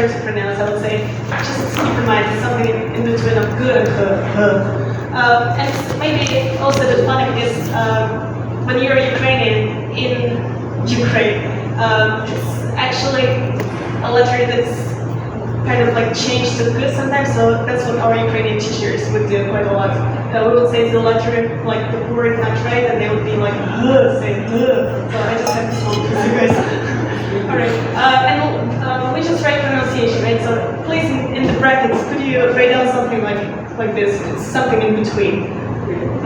harder to pronounce, I would say. Just keep in mind it's something in between of g and and maybe also the phonic is when you're Ukrainian in Ukraine, it's actually a letter that's kind of like changed to g sometimes, so that's what our Ukrainian teachers would do quite a lot. We would say the letter, like the word not right, and they would be like, say, so I just have to slow for you guys. Alright, and we just write pronunciation, right? So please, in the brackets, could you write down something like this? It's something in between,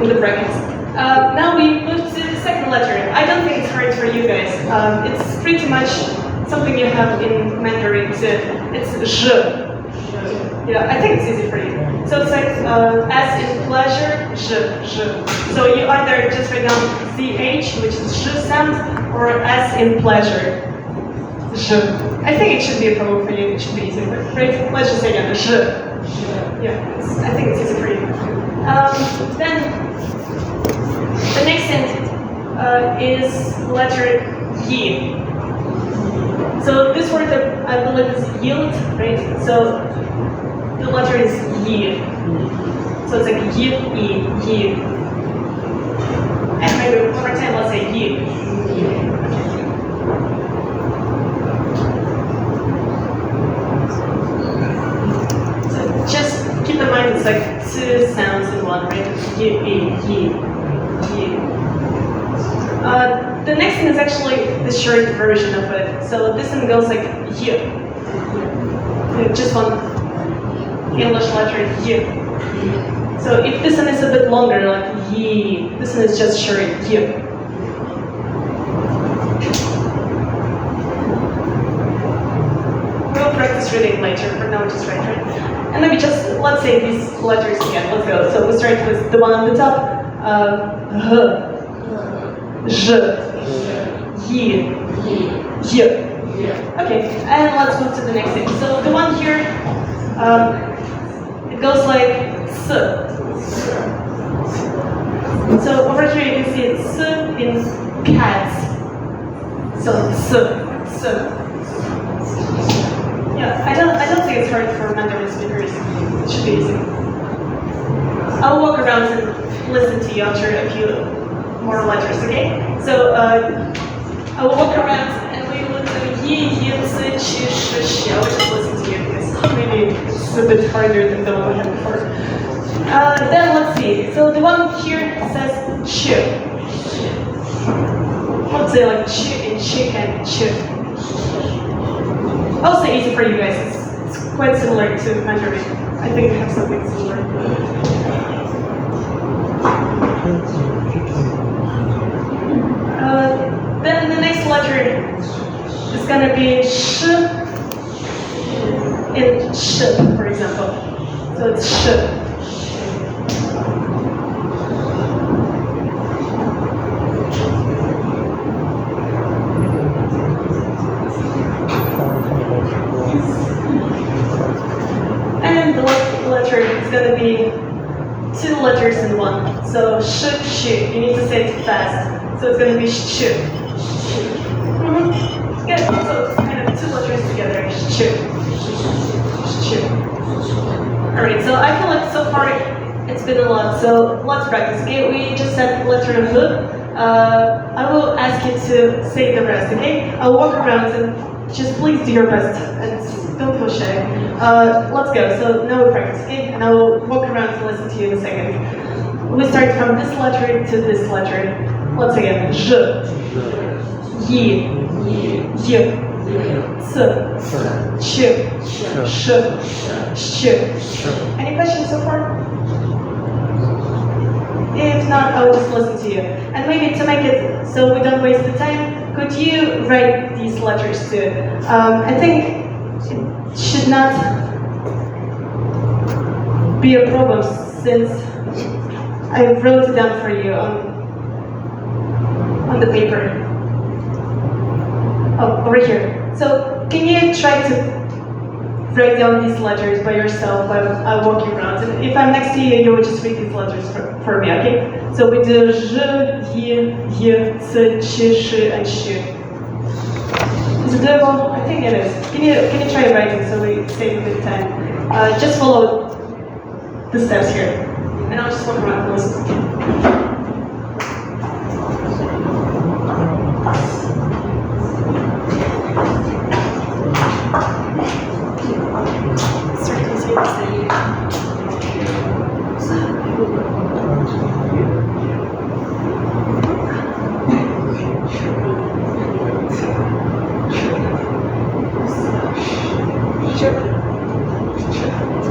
in the brackets. Now we move to the second letter. I don't think it's hard for you guys. It's pretty much something you have in Mandarin too. It's zh. Yeah, I think it's easy for you. So it's like as in pleasure, zh. So you either just write down ch, which is zh sound, or as in pleasure, zh. I think it should be a problem for you. It should be easy, right? Let's just say again, zh. Yeah, I think it's easy for you. Then the next sentence is letter yi. So this word, I believe, is yield, right? So the letter is yi. So it's like yi, yi. And maybe one more time, let's say yi. So just keep in mind it's like two sounds in one, right? Yi. The next one is actually the short version of it. So this one goes like y. Just one English letter y. So if this one is a bit longer, like y, this one is just short y. We'll practice reading later. For now, just write right. And maybe just let's say these letters again. Let's go. So we start with the one on the top. H. Yi. Okay, and let's move to the next thing. So the one here, it goes like s. So over here you can see it's s in cats. So s. Yeah, I don't think it's hard for Mandarin speakers. It should be easy. I'll walk around and listen to you after a few more letters, okay? So I will walk around and we will do yi, zi, chi, shi, xi. I will just listen to you because maybe it's a bit harder than the one we had before. Then let's see. So the one here says chu. Let's say like chu in chicken, chu. Also easy for you guys. It's quite similar to Mandarin. I think we have something similar. Then the next letter is going to be sh in sh, for example. So it's sh. And the letter is going to be two letters in one. So sh, sh. You need to say it fast. So it's going to be sh. Good. So kind of two letters together. Sh. Alright, so I feel like so far it's been a lot. So let's practice. Okay, we just said letter H. I will ask you to say the rest, okay? I'll walk around and just please do your best and don't feel shy. Let's go. So now we practice, okay? And I will walk around and listen to you in a second. We start from this letter to this letter. Once again, J, Yi, Y, C, Ch, Sh. Any questions so far? If not, I will just listen to you. And maybe to make it so we don't waste the time, could you write these letters too? I think it should not be a problem since I wrote it down for you on the paper. Oh, over here. So can you try to write down these letters by yourself while I walk you around? And if I'm next to you, you will just read these letters for me, okay? So we do J, Y, Y, C, Ch, Sh, and Sh. Is it Well, I think it is. Can you try writing so we save a bit of time? Just follow the steps here, and I'll just walk around and listen.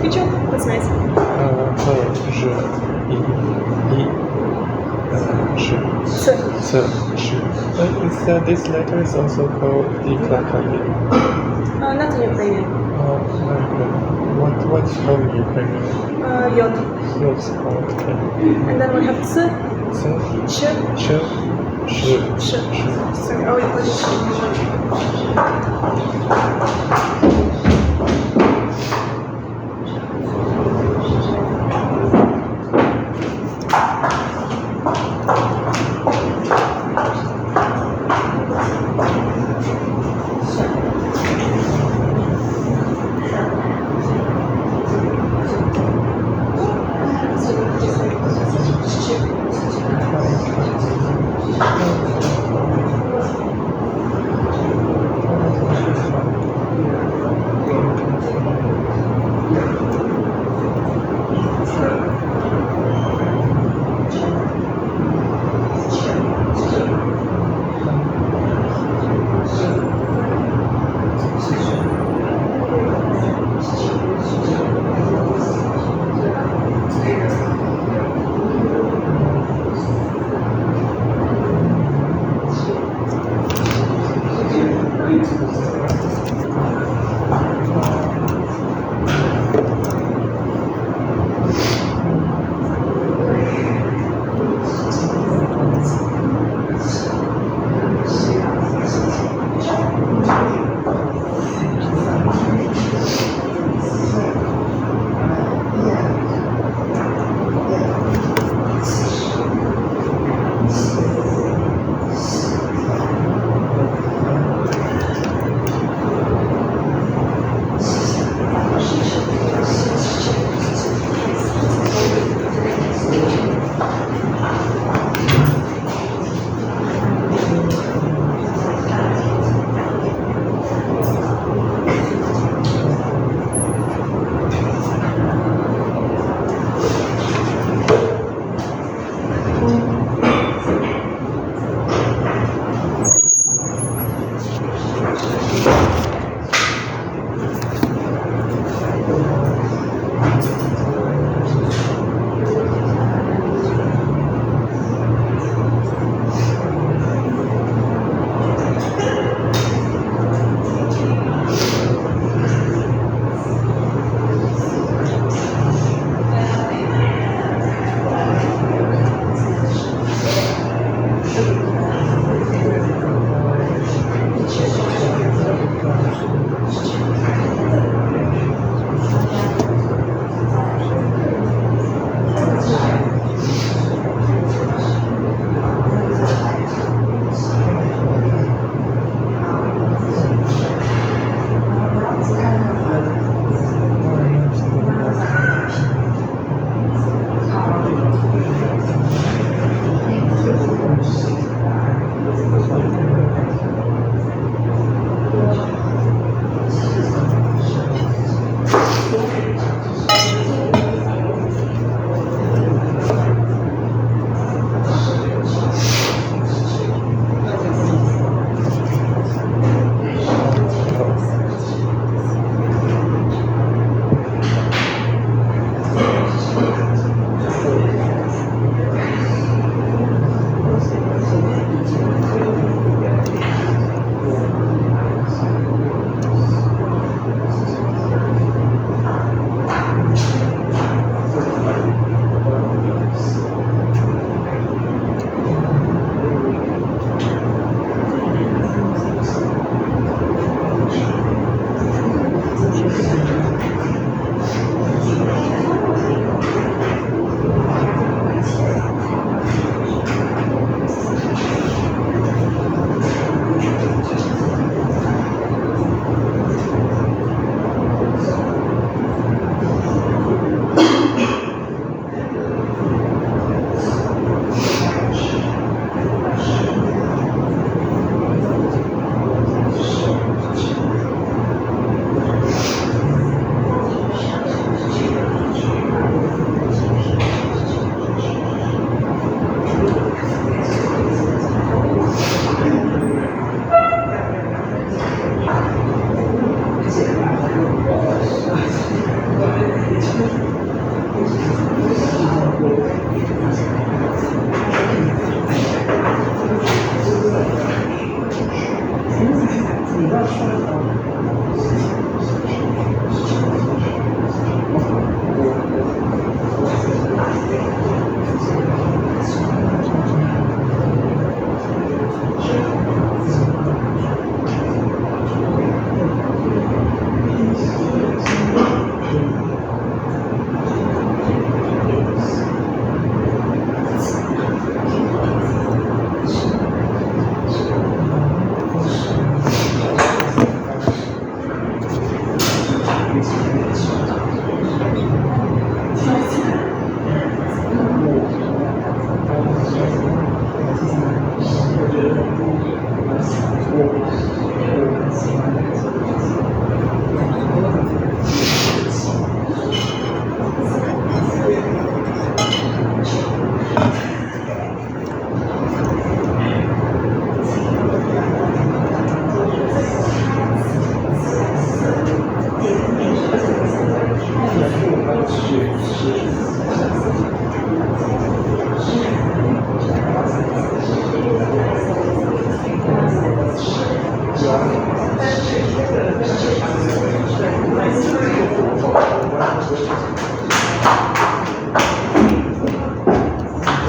Good job. That's nice. This letter is also called Ukrainian. Not in Ukrainian. What's called Ukrainian? Yod. Yes, okay. And then we have ts, ch, sh. Sorry, oh, what is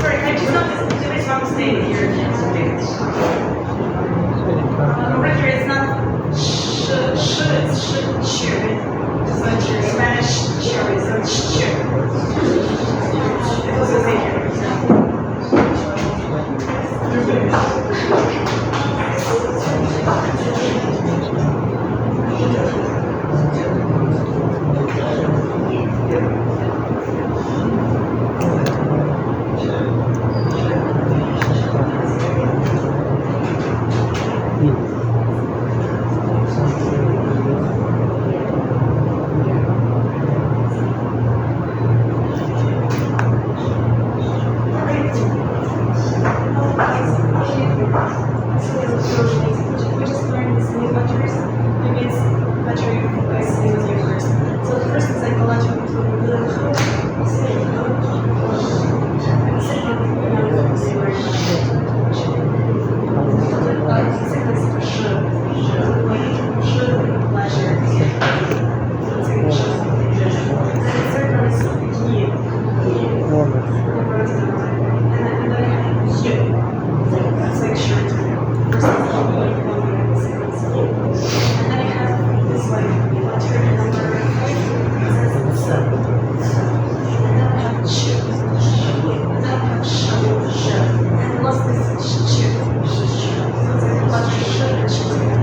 Sorry, I just noticed there is one mistake here. Right here, it's not it's should. Just like your Spanish should, it's not should. It also say here. We just learned these new letters. Maybe it's better if you guys stay with you first. So the first is like the letter between the and the second, is should. Like should be pleasure. And the third one is ye. And then I have you. That's like shirt. And then I have this like letter and number 5. It says so. And then I have chew. And then I have show. And last is chew. So it's like letter show and chew together.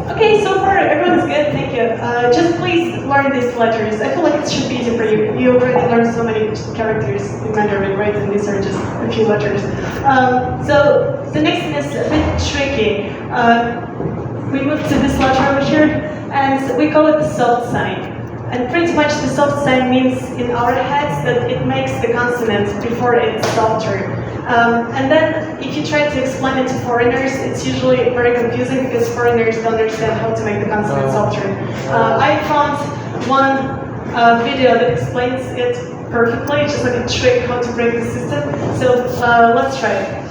Okay, so far everyone's good, thank you. Just please learn these letters. I feel like it should be easy for you. You already learned so many characters in Mandarin, right? And these are just a few letters. So the next one is a bit tricky. We move to this letter over here, and we call it the soft sign. And pretty much the soft sign means in our heads that it makes the consonant before it's softer. And then if you try to explain it to foreigners, it's usually very confusing because foreigners don't understand how to make the consonant softer. I found one video that explains it perfectly, just like a trick how to break the system. So let's try it.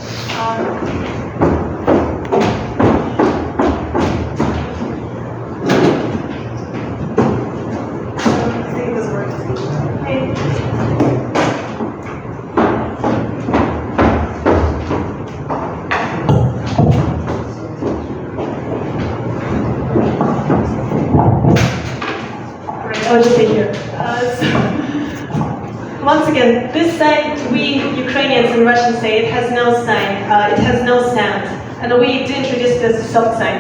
Once again, this sign, we Ukrainians and Russians say it has no sign, it has no sound. And we do introduce this soft sign.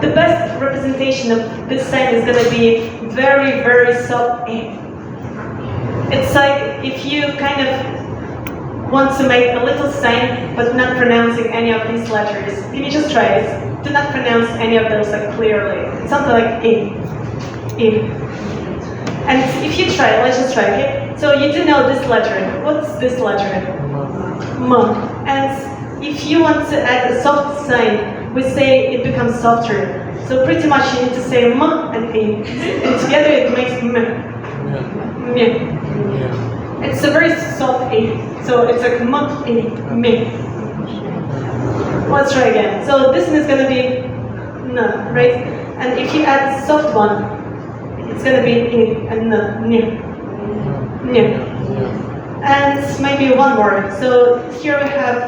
The best representation of this sign is going to be very, very soft A. It's like if you kind of want to make a little sign, but not pronouncing any of these letters. Can you just try it? Do not pronounce any of those like clearly. It's something like E. And if you try, let's just try, okay? So you do know this letter. What's this letter? M. And if you want to add a soft sign, we say it becomes softer. So pretty much you need to say M and E. And together it makes M. M. It's a very soft E. So it's like M, E, M. Let's try again. So this one is going to be N, right? And if you add the soft one, it's going to be E and N. And maybe one more. So here we have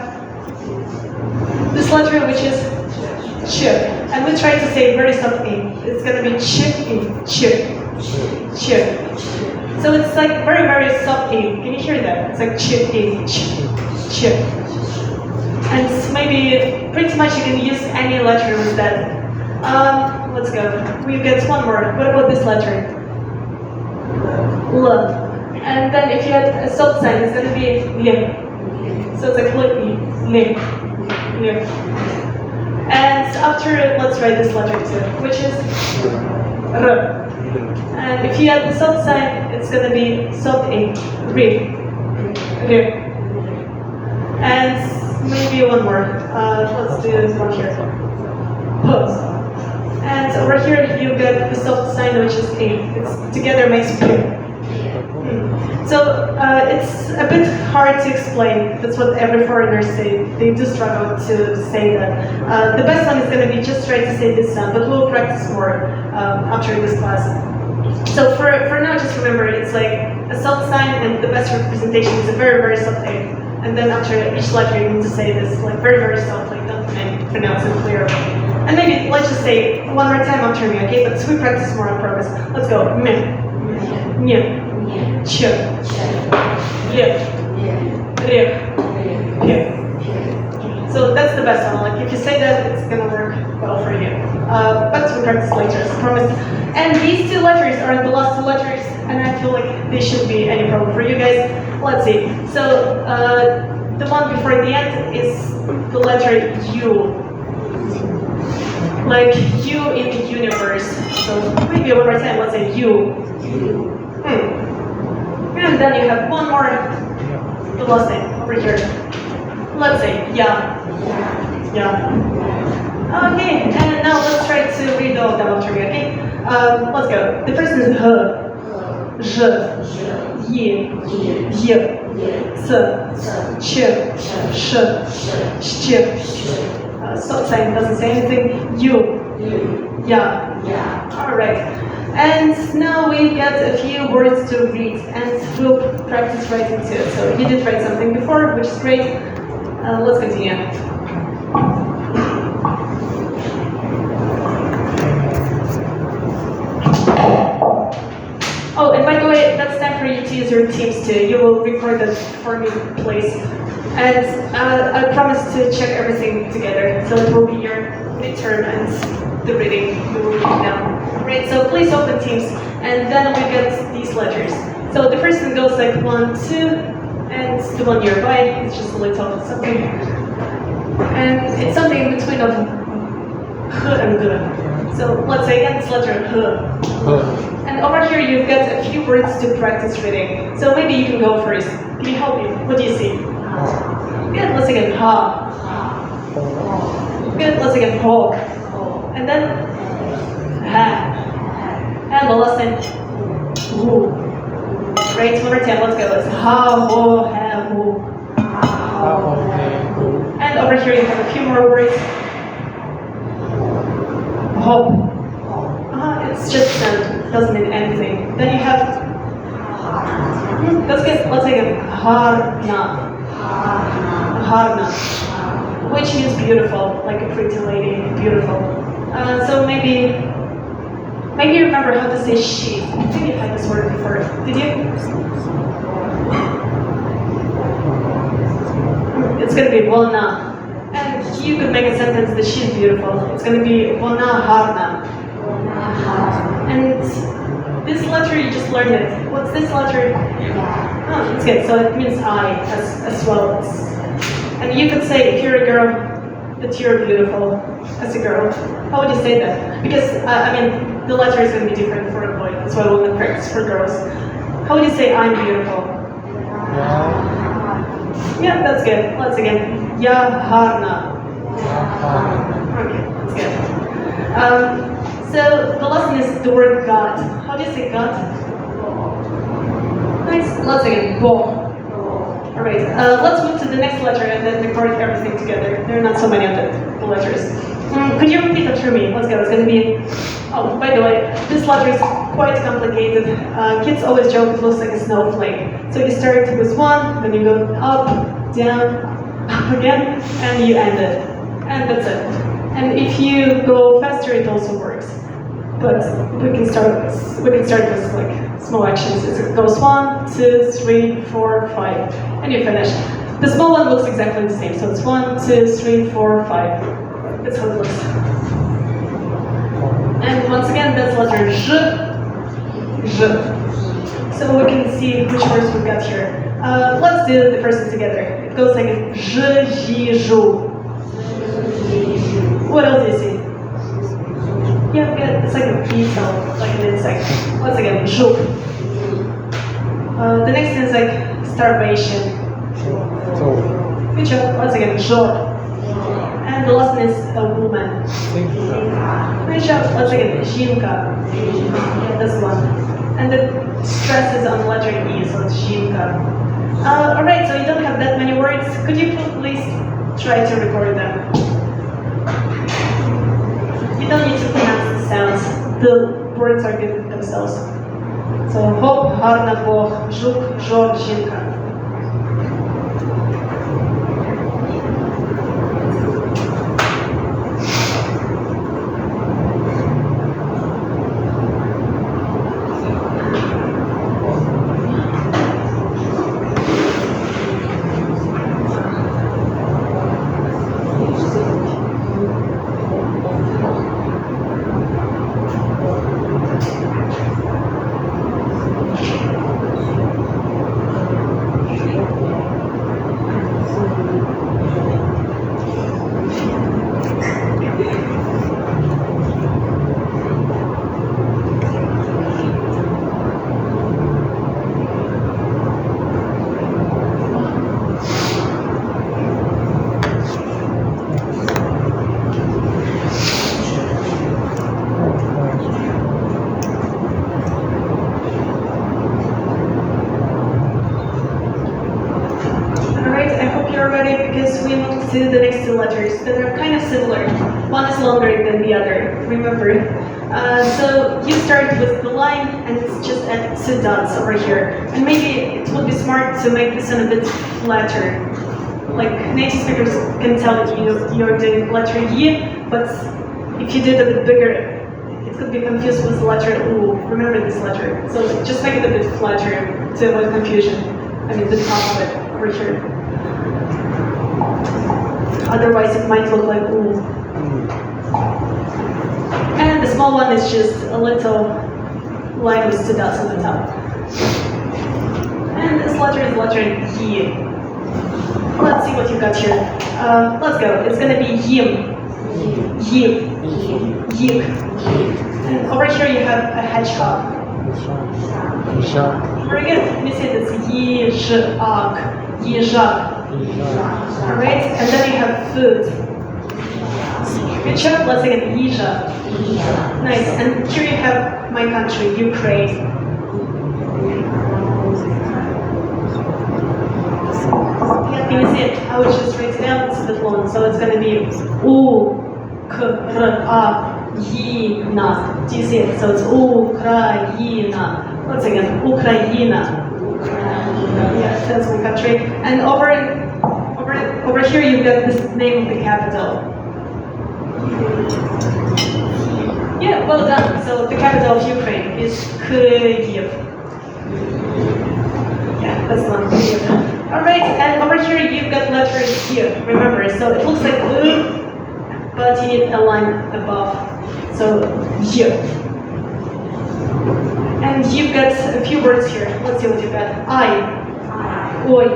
this letter which is Ch. And we try to say very soft E. It's going to be Ch, E, Ch. So it's like very, very soft E. Can you hear that? It's like Ch, E, Ch. And maybe pretty much you can use any letter with that. Let's go. We get one more. What about this letter? L. And then if you add a soft sign, it's going to be L. So it's like L. And after, let's write this letter too, which is R. And if you add the soft sign, it's going to be soft A. R. And maybe one more. Let's do this one here. Pose. And over here you get the soft sign which is A. It's together makes P. So it's a bit hard to explain. That's what every foreigner say. They do struggle to say that. The best one is going to be just try to say this sound, but we'll practice more after this class. So for now, just remember it's like a soft sign, and the best representation is a very, very soft A. And then after each letter, you need to say this like very, very softly, don't pronounce it clearly. And maybe let's just say one more time after me, okay? But we practice more on purpose. Let's go. M, Ch, L, R, P. So that's the best one. Like if you say that, it's gonna work well for you. But we practice later, I promise. And these two letters are the last two letters, and I feel like they shouldn't be any problem for you guys. Let's see. So the one before the end is the letter U. Like U in the universe. So maybe one more time, let's say U. And then you have one more, the last name over here. Let's say Ya. Okay, and now let's try to read all of them after me, okay? Let's go. The first is H, J, Y, C, Ch, Sh, Sh. Stop sign doesn't say anything. U, Ya. All right. And now we get a few words to read, and we'll practice writing too. So you did write something before, which is great. Let's continue. Oh, and by the way, that's time for you to use your Teams too. You will record that for me, please. And I promise to check everything together. So it will be your midterm and the reading we will read now. Right, so please open Teams, and then we get these letters. So the first one goes like 1, 2, and the one nearby is just a little something. And it's something in between of H and G. So let's say again this letter H. And over here you've got a few words to practice reading. So maybe you can go first. Can you help me? What do you see? Good, let's again Ha. Good, let's again Ho. And then Ha. And the last time Hu. Right, one more time, let's go. It's Ha, Ho, Ha, Hu. And over here you have a few more words. Hop. It's just sound, doesn't mean anything. Then you have, let's take it, Harna. Harna. Which means beautiful, like a pretty lady, beautiful. So maybe Maybe you remember how to say sheep. I think you had this word before. Did you? It's going to be Volna. And you could make a sentence that she's beautiful. It's going to be Volna harna. And this letter, you just learned it. What's this letter? Oh, it's good. So it means I as well. And you could say, if you're a girl, that you're beautiful as a girl. How would you say that? Because, I mean, the letter is going to be different for a boy. That's why we'll practice for girls. How would you say I'm beautiful? Yeah, that's good. Let's again. Ya harna. Okay, that's good. So the lesson is the word God. How do you say God? Nice. Let's again. Bo. Alright, let's move to the next letter and then record everything together. There are not so many of the letters. Could you repeat after me? Let's go. It's going to be... Oh, by the way, this letter is quite complicated. Kids always joke it looks like a snowflake. So you start with one, then you go up, down, up again, and you end it. And that's it. And if you go faster, it also works. But we can start with like small actions. It goes 1, 2, 3, 4, 5, and you finish. The small one looks exactly the same. So it's 1, 2, 3, 4, 5. That's how it looks. And once again, that's letter J. So we can see which words we've got here. Let's do the first one together. It goes like J, J, Jou. What else do you see? Yeah, good. It's like a bee cell, like an insect. Once again, Jou. The next thing is like starvation. Good job. Once again, Jo. And the last one is a woman. Good job. Once again, Zhinka. Yeah, that's one. And the stress is on letter E, so it's Zhinka. Alright, so you don't have that many words. Could you please try to record them? You don't need to pronounce the sounds. The words are good themselves. So, hop, harna, boh, žuk, žor, Zhinka. To the next two letters that are kind of similar. One is longer than the other, remember. So you start with the line and it's just at 2 dots over here. And maybe it would be smart to make this one a bit flatter. Like native speakers can tell that you're doing letter Y, but if you did it a bit bigger, it could be confused with the letter U. Remember this letter. So just make it a bit flatter to avoid confusion. I mean the top of it over here. Otherwise, it might look like ooh. And the small one is just a little line with 2 dots on the top. And this letter is letter Y. Let's see what you got here. Let's go. It's going to be Yim. Yim. Yik. And over here you have a hedgehog. Very good. Let me see this. Yizhak. Yizhak. Alright, and then you have food. Good job, let's again, Yizha. Nice, and here you have my country, Ukraine. Yeah, can you see it? I would just write it down, it's a bit long, so it's going to be Ukraina. Do you see it? So it's Ukraina. Once again, Ukraina. Yeah, that's my country. And over here you've got the name of the capital. Yeah, well done. So the capital of Ukraine is Kyiv. Yeah, that's one. Kyiv. All right, and over here you've got letters here. Remember, so it looks like but you need a line above. So Y. And you've got a few words here. Let's see what you've got. I. Oi.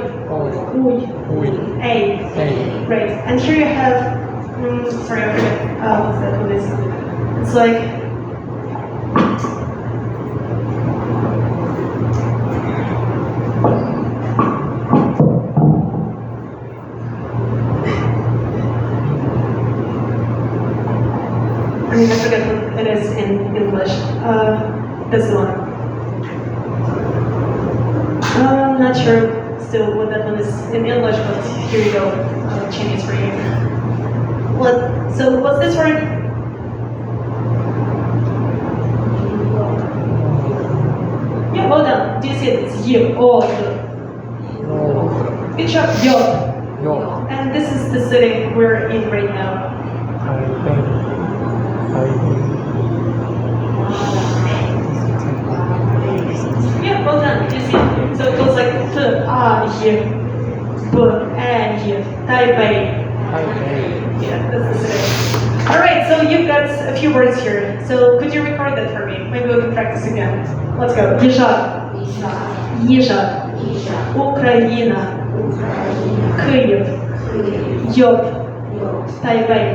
Uy. A. Great. And here you have. Sorry, I forget. What's that? What is it? It's like. I forget what it is in English. This one. I'm not sure still what that one is in English, but here you go. I'll change it for you. So what's this word? Yeah, well done. Do you see it? It's Y, O, Y. Good job. Yo. And this is the city we're in right now. Yeah, well done. You see, so it goes like T, A, Y, B, E, Y, Taipei. Yeah, that's the city. All right, so you've got a few words here. So could you record that for me? Maybe we can practice again. Let's go. Їжа. Україна. Київ. Йоб. Тайбей.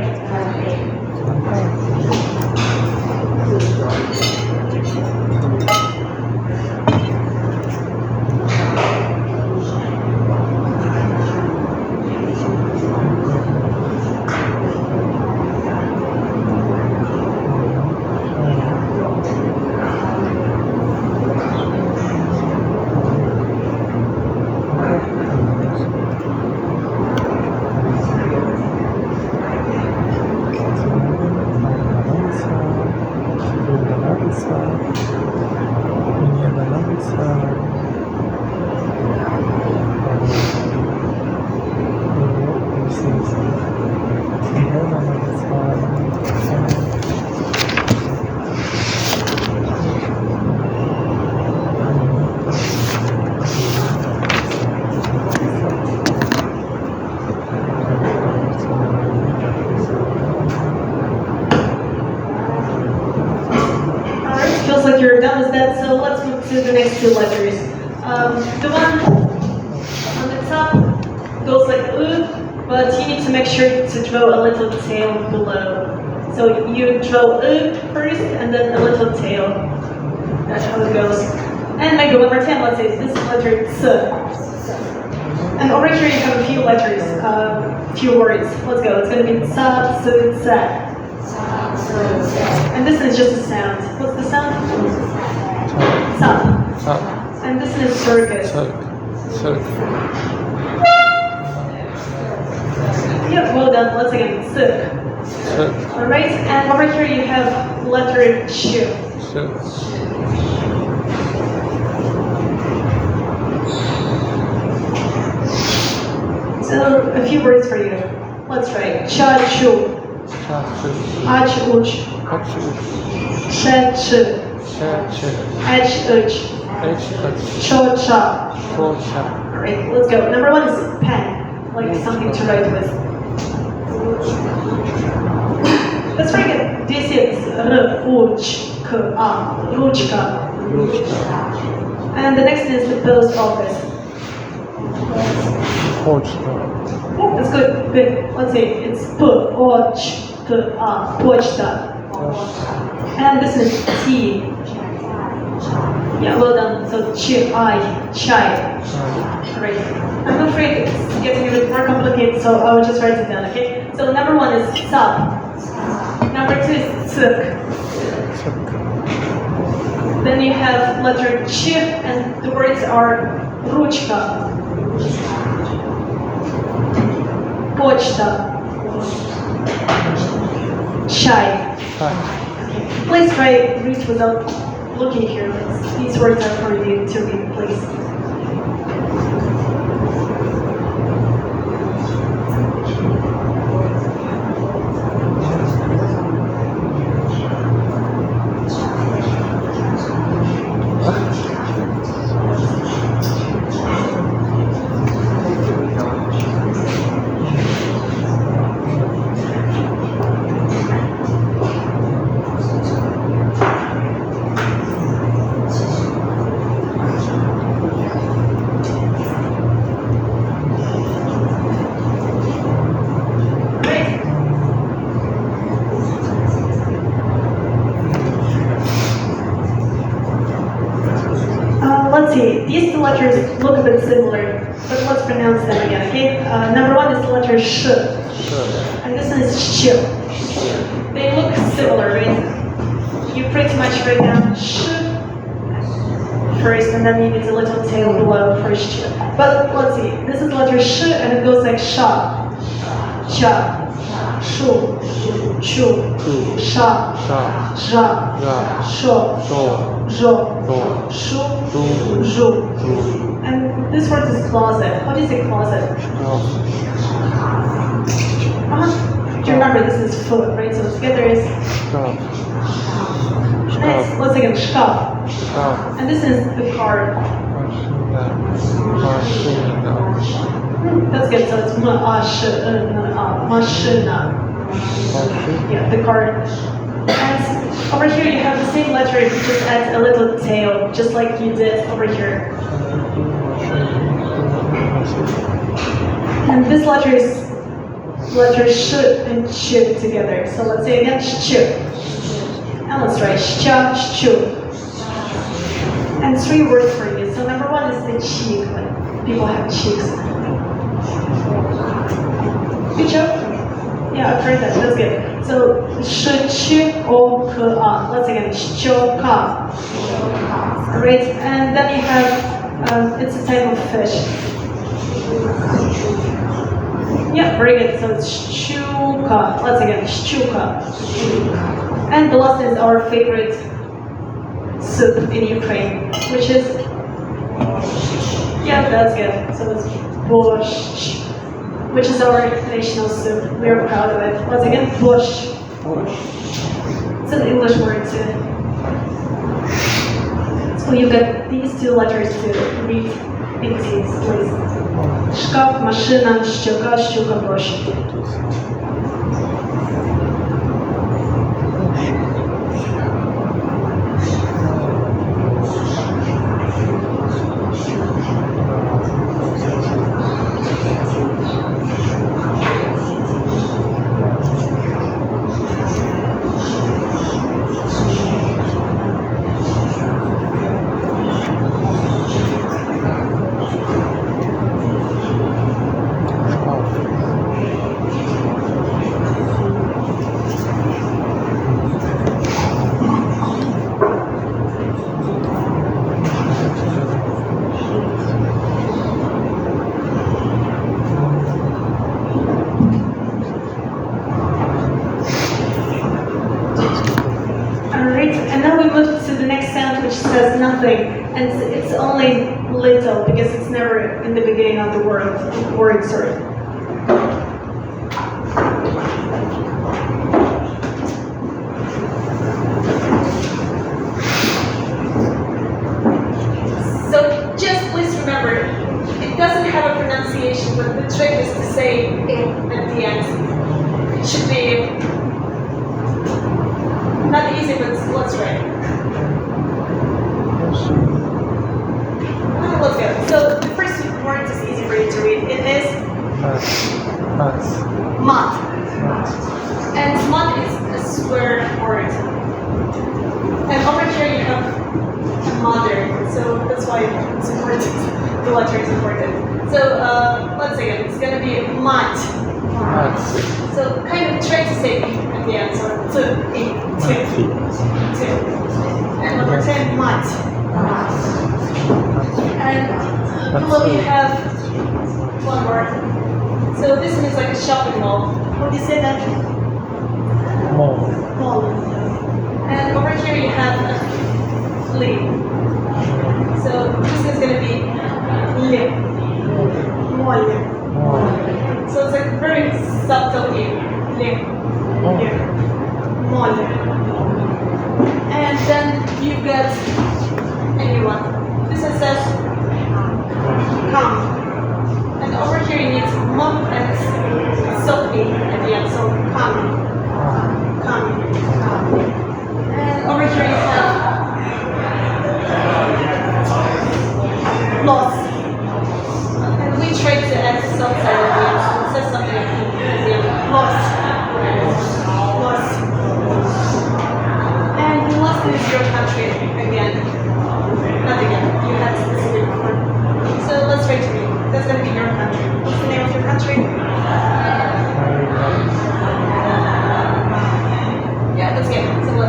Feels like you're done with that, so let's move to the next two letters. The one on the top goes like but you need to make sure to draw a little tail below. So you draw first and then a little tail. That's how it goes. And maybe one more time, let's say this letter S. And over here you have a few letters, few words. Let's go. It's going to be sa, s, sa. And this is just a sound. What's the sound? Sa. And this is circus. Yeah, well done. Once again, S. Alright, and over here you have letter Ch. So, a few words for you. Let's try. Cha-chu. Ach-uch. She-ch. H-uch. Cho-cha. Alright, let's go. Number one is pen, like something to write with. That's very good. Do you see it? R-uch-ka. Ruchka. And the next is the post office. Yeah, that's good. Good. Let's see. It's Почта. And this is T. Yeah, well done. So chai. Great. I'm afraid it's getting a bit more complicated, so I will just write it down, okay? So number one is sap. Number two is tsuk. Then you have letter ch, and the words are ruchka. Почта. Chai. Okay. Please try read without looking here. These words are for you to read, please. let's see. These two letters look a bit similar, but let's pronounce them again. Okay. Number one is the letter sh, and this one is sh. They look similar, right? You pretty much write down sh first, and then you need a little tail below for sh. But let's see. This is the letter sh, and it goes like sha, cha, shu, chu, sha, zha, sho, zho, shu, zhu. And this word is closet. How do you say closet? Do you remember this is foot, right? So together is nice. Once again, shkaf. And this is the car. That's good. So it's mashina. Yeah, the car. And over here you have the same letter, you just add a little tail, just like you did over here. And this letter is letter sh and ch together. So let's say again, sh. And let's write sh, sh. And three words for you. So number one is the cheek, like people have cheeks. Good job. Yeah, I've heard that. That's good. So sh, ch, o, k, a. Let's again, sh, ka. Right, and then you have it's a type of fish. Yeah, very good. So it's shchuka. Let's again, shchuka. And the last is our favorite soup in Ukraine, which is, yeah, that's good. So it's borscht, which is our national soup. We are proud of it. Once again, borscht. It's an English word too. So you get these two letters to read in these, please. Шкаф, машина, щека, щука, борщ. Says nothing, and it's only little because it's never in the beginning of the word sorry. So just please remember, it doesn't have a pronunciation, but the trick is to say it at the end. It should be not easy, but let's try. Let's go. So the first word is easy for you to read. It is mat. And mat is a swear word. And over here you have a mother. So that's why it's important. The letter is important. So let's say it's going to be mat. So kind of try to say it at the end. So two. And number 10, mat. And below you have one word. So this means like a shopping mall. How do you say that? Mall. And over here you have a flea. So this is going to be lip. Mall. So it's like very subtle E. Lip. Mall. And then you get anyone. This one says come. And over here you need mom and Sophie at the end. So come. And over here you have loss. And we try to add something at the end. So it says something at the end. Loss. And the last is your country again. Not again. You had this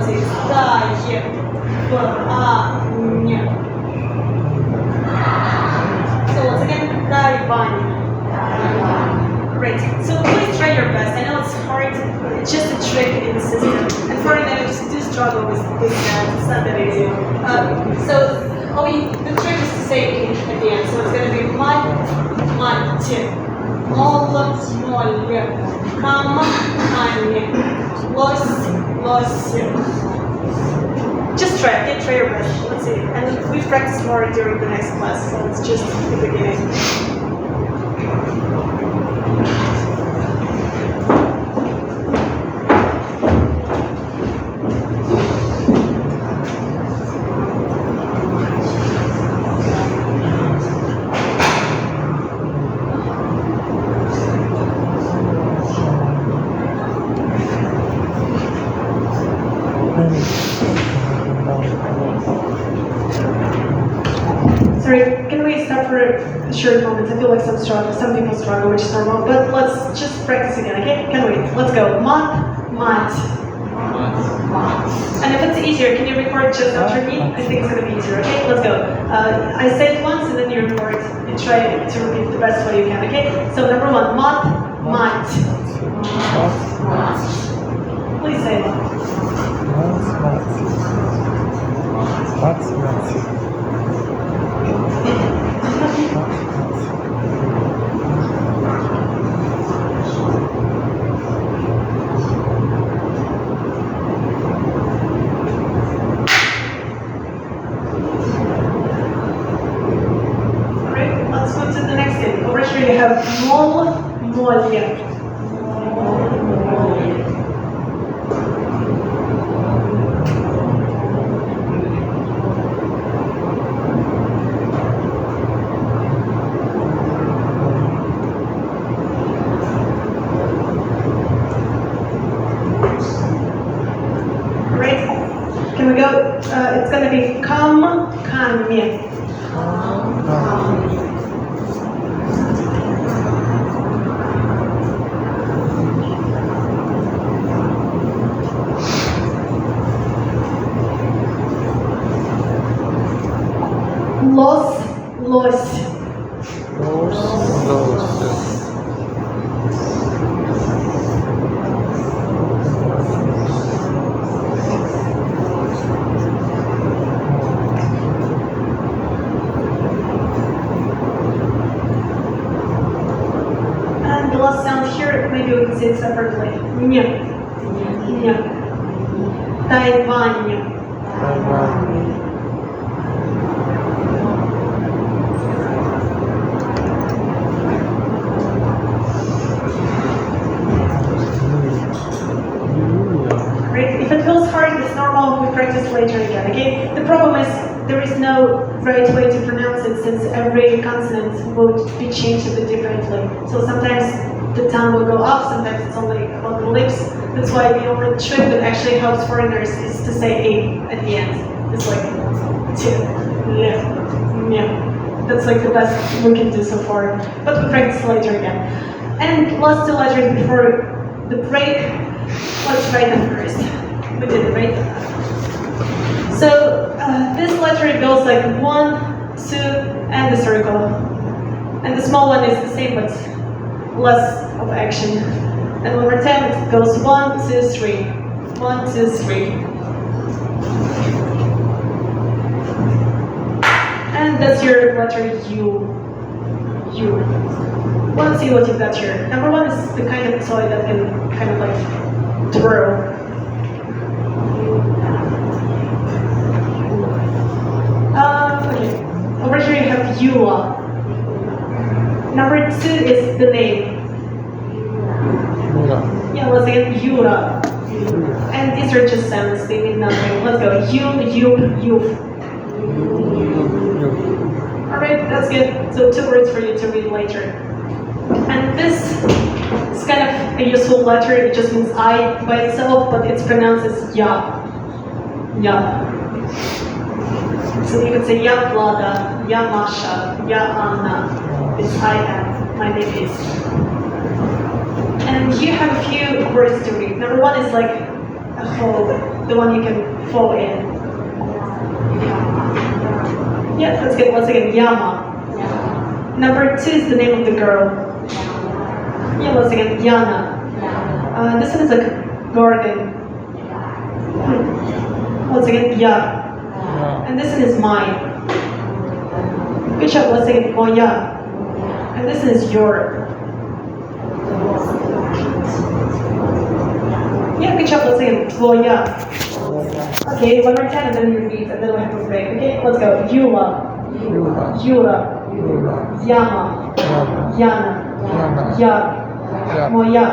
let's see. So once again, Great. So please try your best. I know it's hard. It's just a trick in the system. And foreigners do struggle with Sunday. So the trick is to say it at the end. So it's going to be мать, моль, камань, лось. Just try it. Try your best. Let's see. And we've practiced more during the next class, so it's just the beginning. Sorry, can we stop for a short moment? I feel like some people struggle, which is normal, but let's just practice again, okay? Can we? Let's go. Mat. And if it's easier, can you record just after me? I think it's going to be easier, okay? Let's go. I say it once and then you record and try to repeat the best way you can, okay? So number one, mat. Please say it. Let's go to the next thing. Over here you have моль. Great. Can we go? It's going to be камень. Лось. And the last sound here, maybe we can say it separately. Ня. Тайвань. If it feels hard, it's normal, we practice later again, okay? The problem is there is no right way to pronounce it since every consonant will be changed a bit differently. So sometimes the tongue will go up, sometimes it's only on the lips. That's why the only trick that actually helps foreigners is to say A at the end. It's like That's like the best we can do so far. But we practice later again. And last two letters before the break. Let's write them first. We did it, right? So this letter goes like 1, 2, and the circle. And the small one is the same, but less of action. And one more time, it goes 1, 2, 3. 1, 2, 3. And that's your letter U. Let's see what you've got here. Number one is the kind of toy that can kind of like twirl. Okay. Over here you have Yula. Number 2 is the name. Yeah, let's say Yura. And these are just sounds, they mean nothing. Let's go. You. Alright, that's good. So 2 words for you to read later. And this is kind of a useful letter. It just means I by itself, but it's pronounced as Ya. So you could say Ya Vlada, Ya Masha, Ya Anna. It's I am. My name is. And you have a few words to read. Number 1 is like a whole. the one you can fall in. Yeah, that's good. Once again, Yama. Number 2 is the name of the girl. Yeah, once again, Yana. This one is a garden. Once again, Ya. And this one is mine. Good job. Once again, Moya. And this one is your. Yeah, good job. Once again, Tvoya. Okay, one more time and then you repeat and then we have a break. Okay, let's go. Yula. Yura. Yama. Yana. Ya. Moya.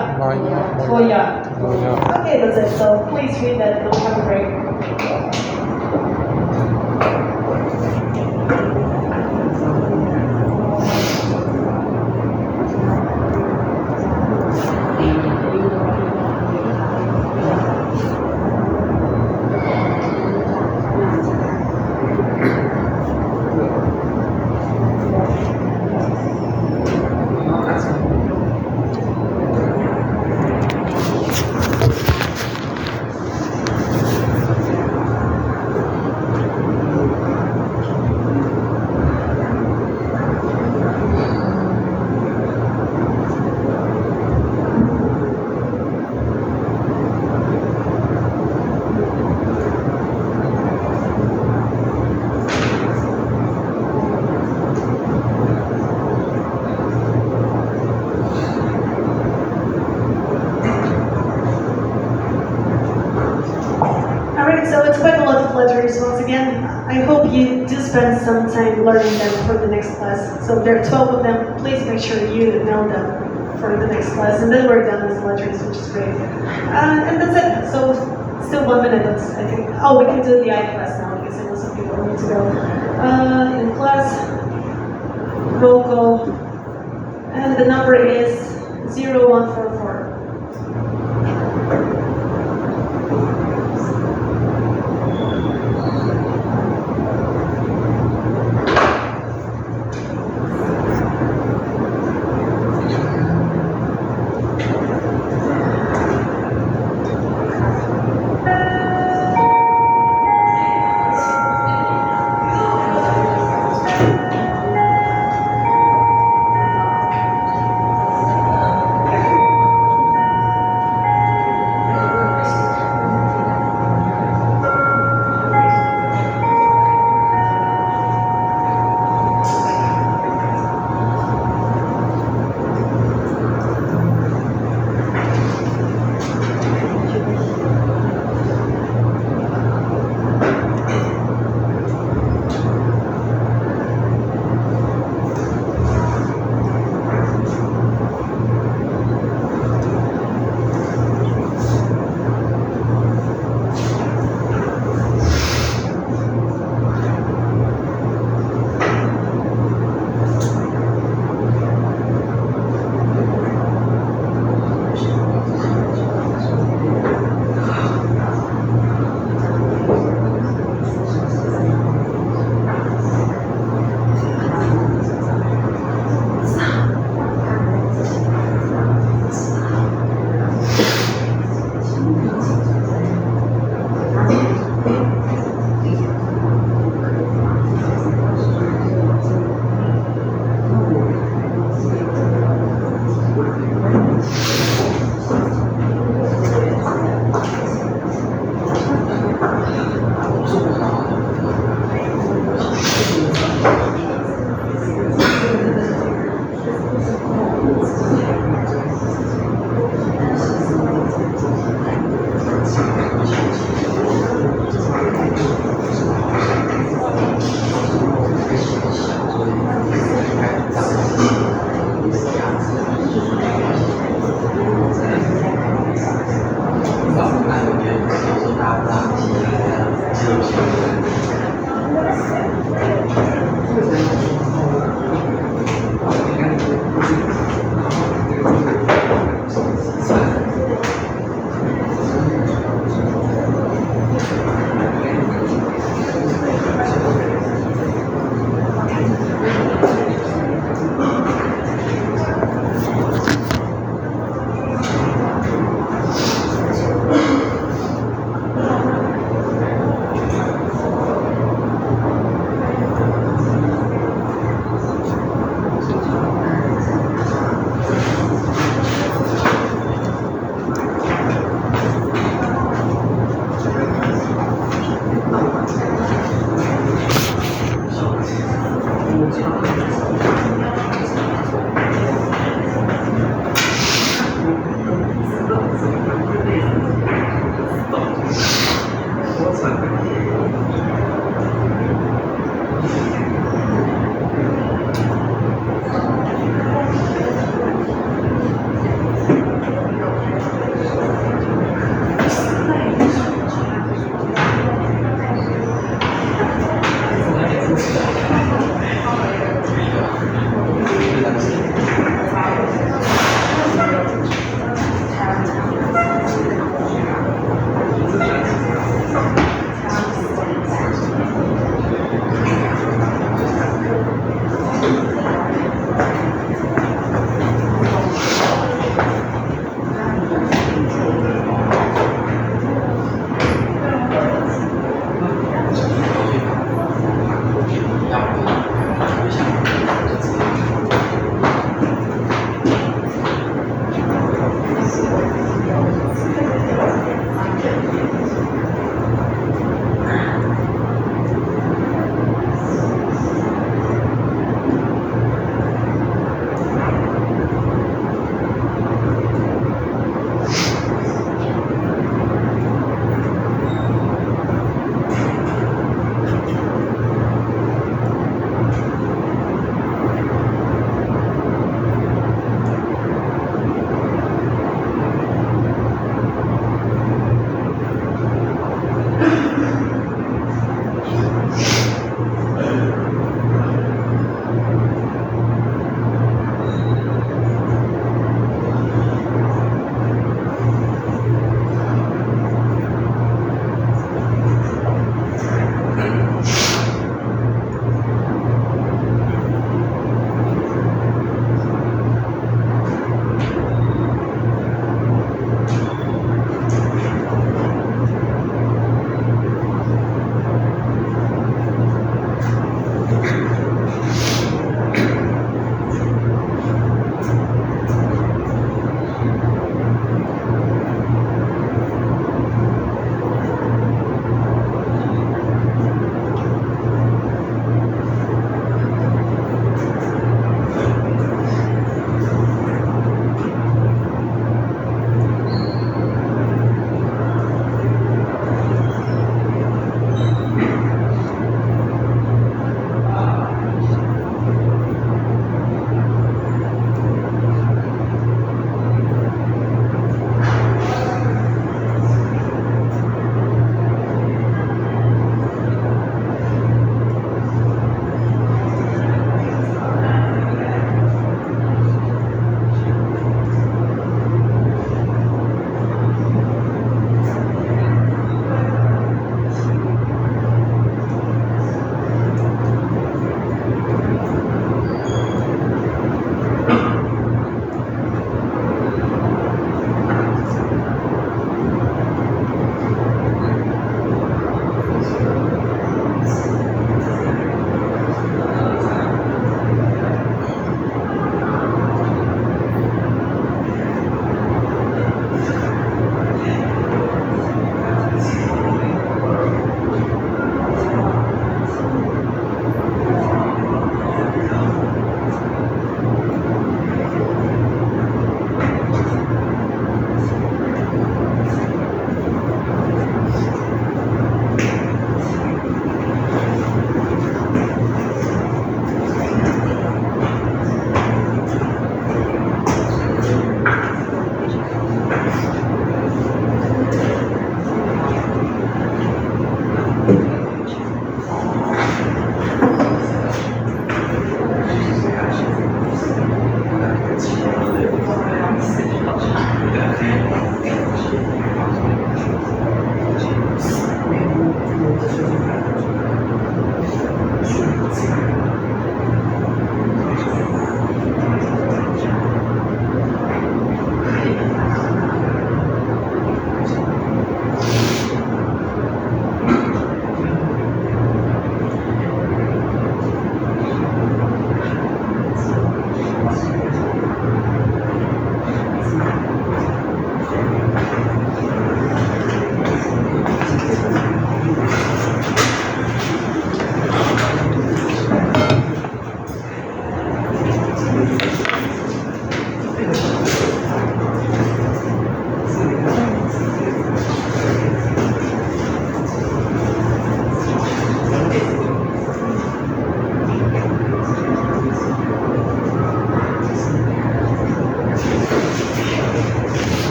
Tvoya. Okay, that's it. So please read that and then we have a break. So it's quite a lot of letters. Once again, I hope you do spend some time learning them for the next class. So there are 12 of them. Please make sure you know them for the next class. And then we're done with letters, which is great. And that's it. So still 1 minute. That's, I think. Oh, we can do the I class now because I know some people need to go. In class, roll call. And the number is 0144.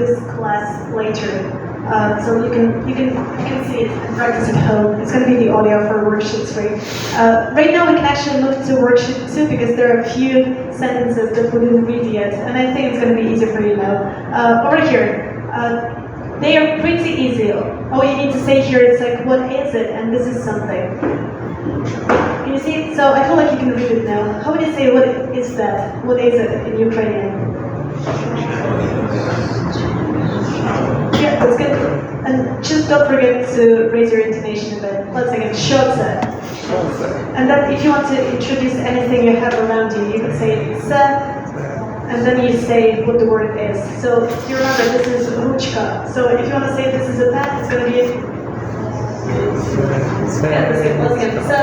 this class later. So you can see it and practice at home. It's going to be the audio for worksheet 3. Right now we can actually move to worksheet 2 because there are a few sentences that we didn't read yet, and I think it's going to be easier for you now. Over here, they are pretty easy. All you need to say here is like, what is it? And this is something. Can you see it? So I feel like you can read it now. How would you say, what is that? What is it in Ukrainian? Yeah, that's good. And just don't forget to raise your intonation a bit. Let's again, shotse. And then if you want to introduce anything you have around you, you can say se, and then you say what the word is. So you remember this is ruchka. So if you want to say this is a pen, it's going to be se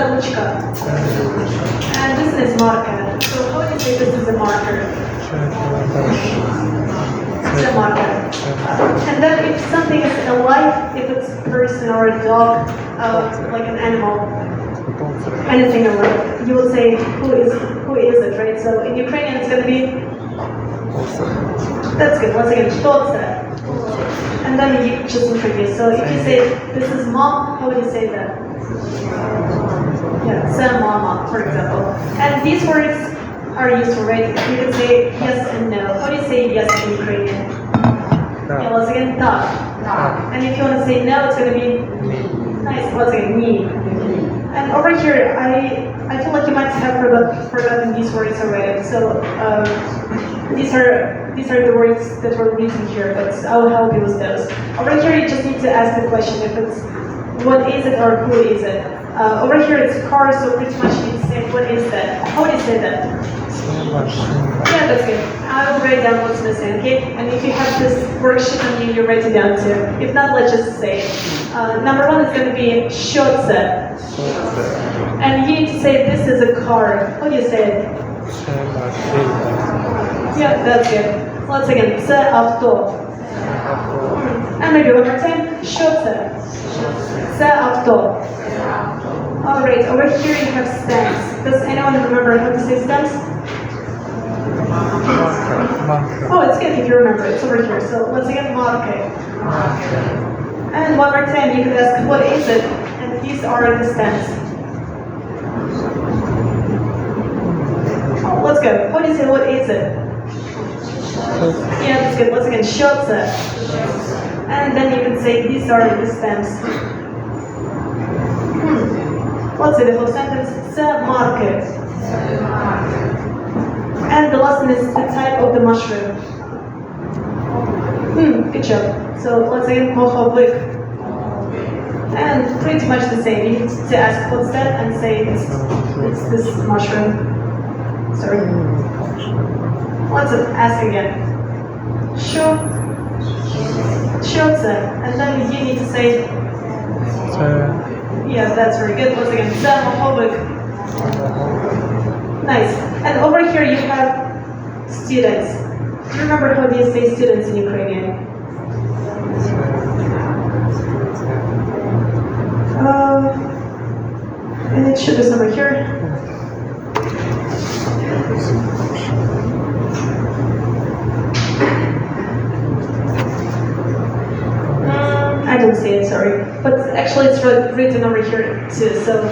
ruchka. And this is marker. So how do you say this is a marker? The marker. And then if something is alive, if it's a person or a dog, like an animal, anything alive, you will say who is it, right? So in Ukrainian it's going to be, that's good, once again, shotse. And then you just introduce. So if you say this is mom, how would you say that? Yeah, se mama, for example. And these words are useful, right? You can say yes and no. How do you say yes in Ukrainian? Yeah, once again, tak. And if you want to say no, it's going to be nice. Once again, ni. And over here, I feel like you might have forgotten these words already. So these are the words that were written here, but I will help you with those. Over here, you just need to ask the question if it's what is it or who is it. Over here, it's car, so pretty much you need to say what is that. How would you say that? Yeah, that's good. I will write down what's missing, okay? And if you have this worksheet on you, you write it down too. If not, let's just say it. Number 1 is going to be shotse. And you need to say this is a car. How do you say it? Yeah, that's good. Once again, se auto. And maybe one more time, shotse. Se auto. Alright, over here you have stems. Does anyone remember how to say stems? Oh, it's good if you remember. It's over here. So once again, marke. And one more time, you can ask, what is it? And these are the stems. Oh, let's go. How do you say, what is it? Yeah, that's good. Once again, shotse. And then you can say, these are the stems. Let's say the whole sentence, se marke. And the last one is the type of the mushroom. Good job. So let's say mohovik. And pretty much the same. You need to ask what's that and say it's this mushroom. Sorry. Let's ask again. Shotse. And then you need to say yeah, that's very good. Once again, se mohovik. Nice. And over here you have students. Do you remember how do you say students in Ukrainian? And it should be somewhere here. I don't see it, sorry. But actually it's written over here too, so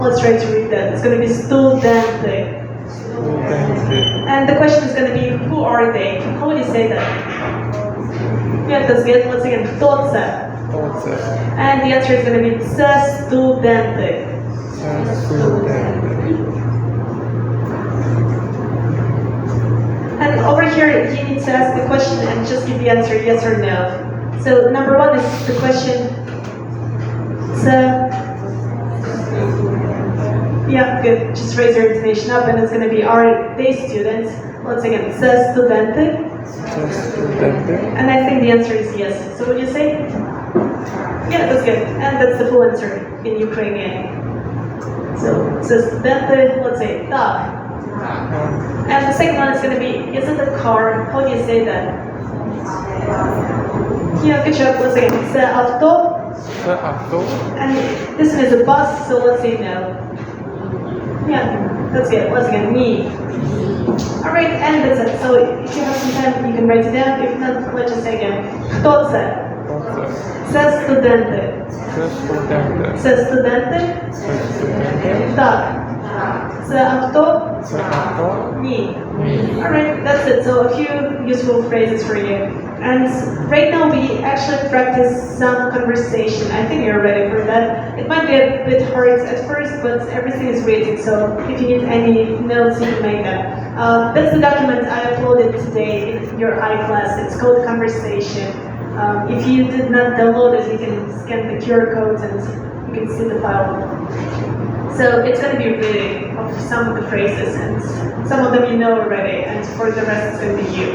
let's try to read that. It's going to be studente. And the question is going to be, who are they? How would you say that? Yeah, that's good. Once again, totse. And the answer is going to be se studente. And over here, you need to ask the question and just give the answer yes or no. So number 1 is the question. Yeah, good. Just raise your intonation up, and it's going to be, are they students? Once again, se studente. And I think the answer is yes. So would you say? Yeah, that's good. And that's the full answer in Ukrainian. So se studente, let's say, tak. And the second one is going to be, is it a car? How do you say that? Yeah, good job. Let's say, se auto. And this one is a bus, so let's say no. Yeah, that's good. Once again, me. Alright, and that's it. So if you have some time, you can write it down. If not, let's just say again. Хто це? Це студенти. Це студенти. Це студенти? Це студенти. Так. Це авто? Це авто? Ні. Ні. Alright, that's it. So a few useful phrases for you. And right now we actually practice some conversation. I think you're ready for that. It might be a bit hard at first, but everything is written. So if you need any notes, you can make that. That's the document I uploaded today in your iClass. It's called Conversation. If you did not download it, you can scan the QR code and you can see the file. So it's going to be reading of some of the phrases, and some of them you know already, and for the rest it's going to be you.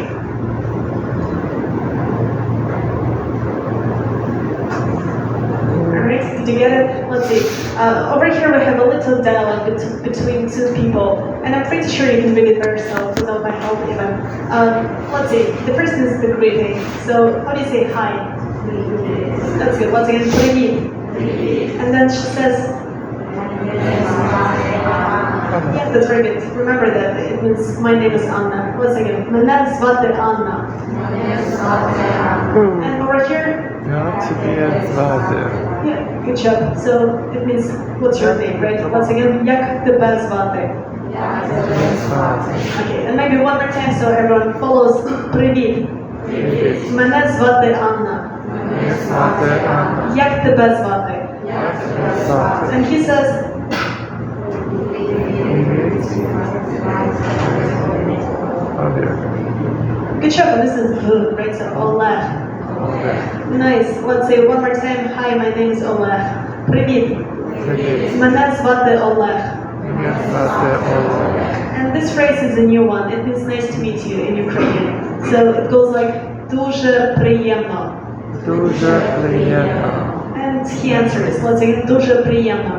Alright, did you get it? Let's see. Over here we have a little dialogue between two people, and I'm pretty sure you can read it by yourself without my help even. Let's see. The first is the greeting. So how do you say hi? That's good. Once again, привет. And then she says, yeah, that's very good. Remember that. It means my name is Anna. Once again, мене звати Anna. And over here, Як тебе звати? yeah, good job. So it means what's your name, right? Once again, як тебе звати? Okay, and maybe one more time so everyone follows. Привіт. Привіт. Мене звати Анна. Мене звати Анна. Як тебе звати? Як тебе звати? And he says, Олег. good job. And this is good, right? So Oleg. Олег. Nice. Let's say one more time. Hi, my name is Oleg. Привіт. Привіт. Мене звати Oleg. Мене звати Олег. And this phrase is a new one. It means nice to meet you in Ukrainian. So it goes like дуже приємно. Дуже приємно. And he answers. Let's say дуже приємно.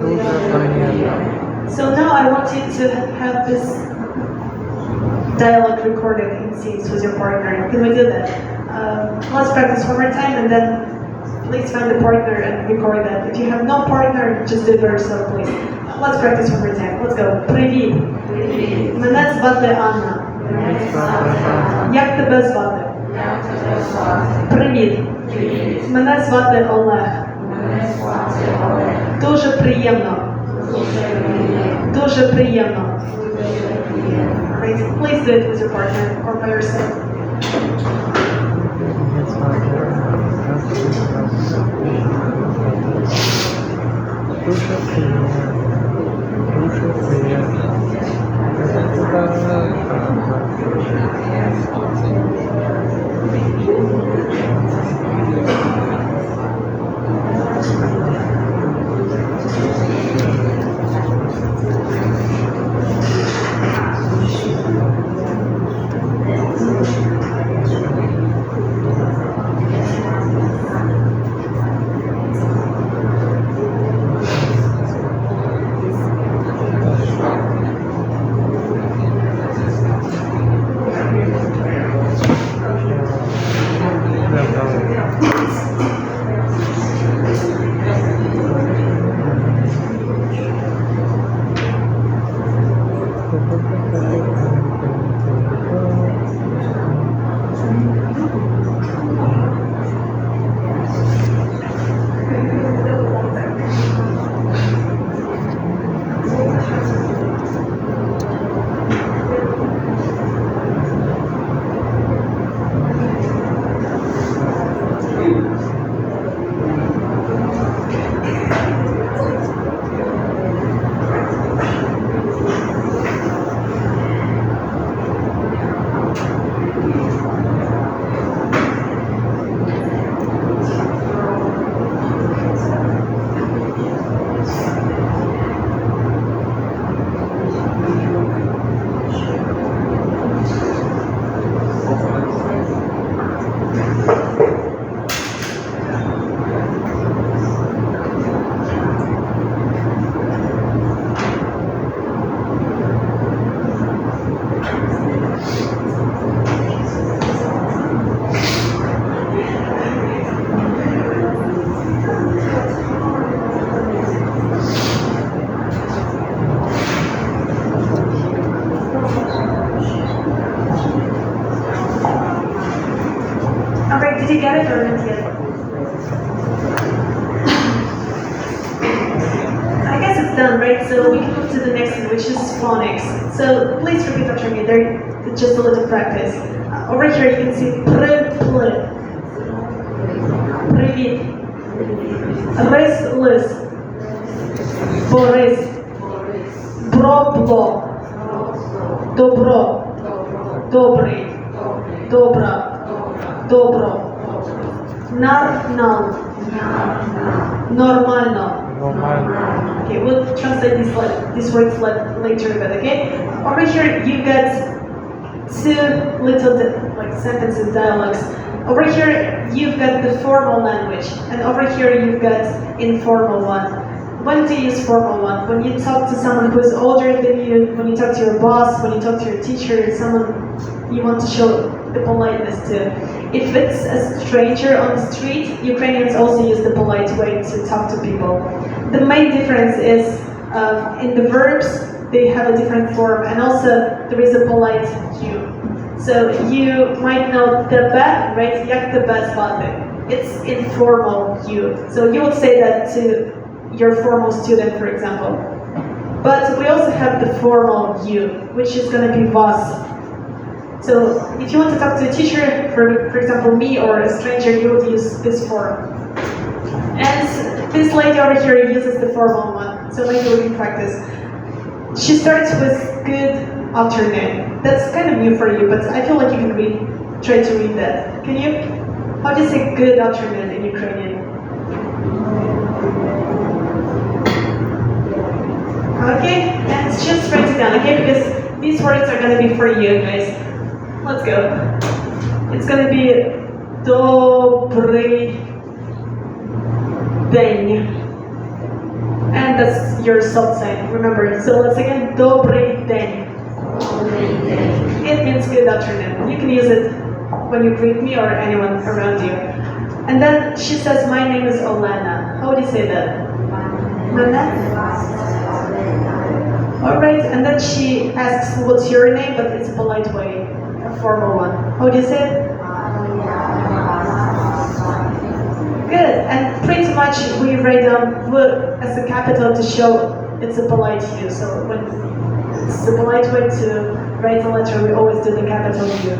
Дуже приємно. So now I want you to have this dialogue recorded in scenes with your partner. Can we do that? Let's practice one more time and then please find a partner and record that. If you have no partner, just do it by yourself, please. Let's practice one more time. Let's go. Привіт. Мене звати Анна. Мене звати Анна. Як тебе звати? Привіт. Мене звати Олег. Дуже приємно. Дуже приємно. Great. Please do it with your partner or by yourself. Дуже приємно. Дуже приємно. so we can move to the next one, which is phonics. So please repeat after me. They're just a little practice. Over here you can see привет, рис, Борис, бробло, добро, добрый, добра, добро, нал, нормально. Okay, we'll translate these words later, but okay? Over here you've got two little sentences, dialogues. Over here you've got the formal language, and over here you've got informal one. When do you use formal one? When you talk to someone who is older than you, when you talk to your boss, when you talk to your teacher, someone you want to show the politeness to. If it's a stranger on the street, Ukrainians also use the polite way to talk to people. The main difference is in the verbs, they have a different form, and also there is a polite you. So you might know тебе, right? Як тебе звати? It's informal you. So you would say that to your formal student, for example. But we also have the formal you, which is going to be вас. So if you want to talk to a teacher, for example me or a stranger, you would use this form. And this lady over here uses the formal one, so maybe we can practice. She starts with good afternoon. That's kind of new for you, but I feel like you can try to read that. Can you? How do you say good afternoon in Ukrainian? Okay, and just write it down, okay? Because these words are going to be for you guys. Let's go. It's going to be добрый день. And that's your salt sign, remember. So let's again, добрый день. It means good afternoon. You can use it when you greet me or anyone around you. And then she says, my name is Olena. How would you say that? Alright, and then she asks, what's your name? But it's a polite way, a formal one. How would you say it? Good, and pretty much we write down V as a capital to show it's a polite U. So when it's the polite way to write a letter, we always do the capital U.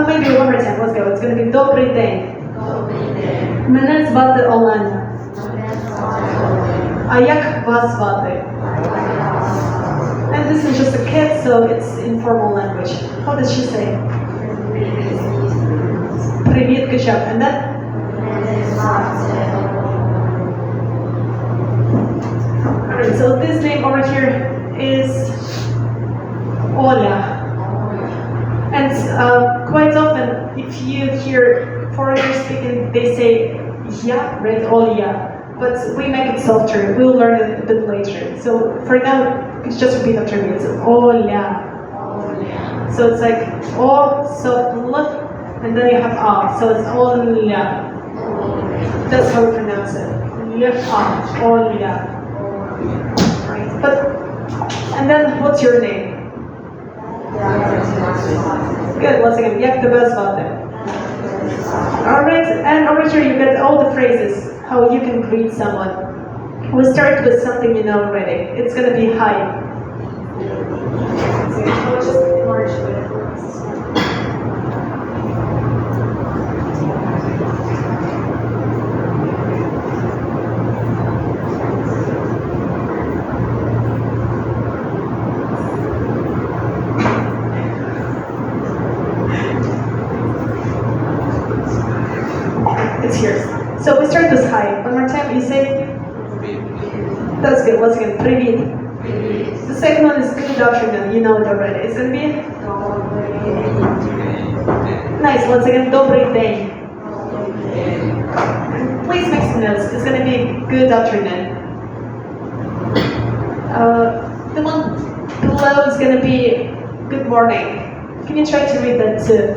Maybe one more time, let's go. It's going to be добрий день. Мене звати Олена. А як вас звати? And this is just a kid, so it's informal language. How does she say? Привет, good job. And then? Alright, so this name over here is Oля. And quite often, if you hear foreigners speaking, they say ya, right? Olia. But we make it softer. We'll learn it a bit later. So for now, just repeat after me. It's Oля. So it's like O, soft L, and then you have A. So it's Oля. That's how we pronounce it. Olia. Right. But, and then what's your name? Good, once again, як тебе звати? Alright, and over here you get all the phrases, how you can greet someone. We'll start with something you know already. It's going to be hi. It's here. So we start this hi. One more time, you say. That's good. Once again, привет. The second one is good afternoon. You know it already. It's gonna be. Nice. Once again, добрый день. Please make some notes. It's gonna be good afternoon. The one below is gonna be good morning. Can you try to read that too?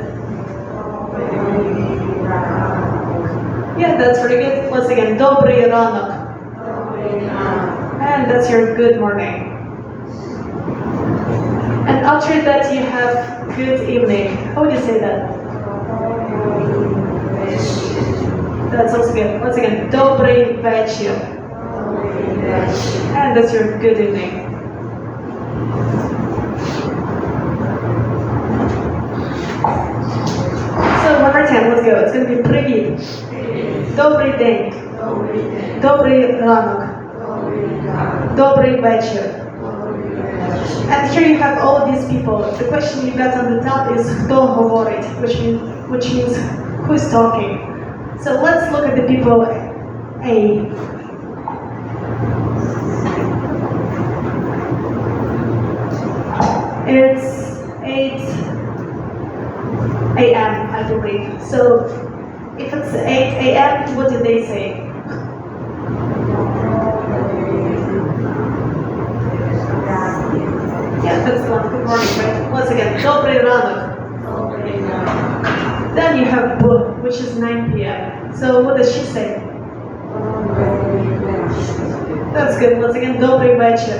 Yeah, that's very good. Once again, добрый ранок. And that's your good morning. And after that you have good evening. How would you say that? That's also good. Once again, добрый вечер. And that's your good evening. So one more time, let's go. It's going to be привіт. Добрий день. Добрий ранок. Добрий вечір. And here you have all these people. The question you got on the top is хто говорить, which means who's talking. So let's look at the people A. It's 8 a.m. I believe. So if it's 8 a.m., what did they say? Yeah, that's one. Good morning, right? Once again, добрий ранок. Then you have B, which is 9 p.m. So what does she say? That's good. Once again, добрий вечір.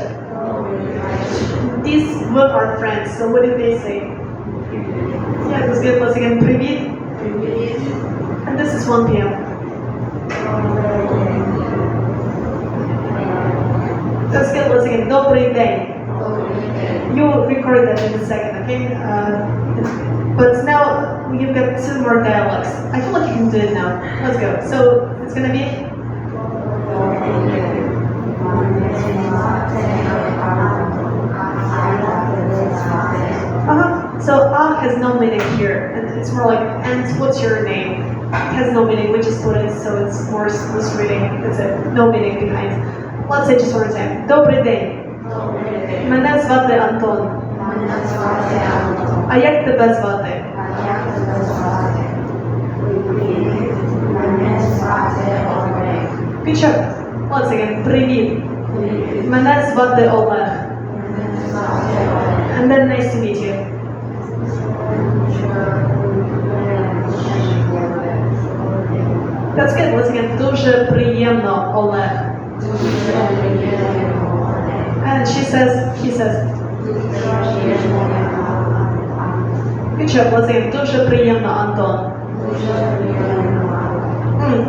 These were our friends, so what did they say? Yeah, that's good. Once again, привіт. And this is 1 p.m. That's good. Once again, добрий день. You'll record that in a second, okay? But now you've got 2 more dialogues. I feel like you can do it now. Let's go. So it's gonna be. So has no meaning here, and it's more like, and what's your name? It has no meaning. We just put it so it's more smooth reading. That's it. No meaning behind. Let's say just one more time. Добрий день. Мене звати Антон. А як тебе звати? Good job. Once again, привіт. Мене звати Олег. And then nice to meet you. That's good. Once again, дуже приємно, Олег. And he says. Good job. Once again, дуже приємно, Антон.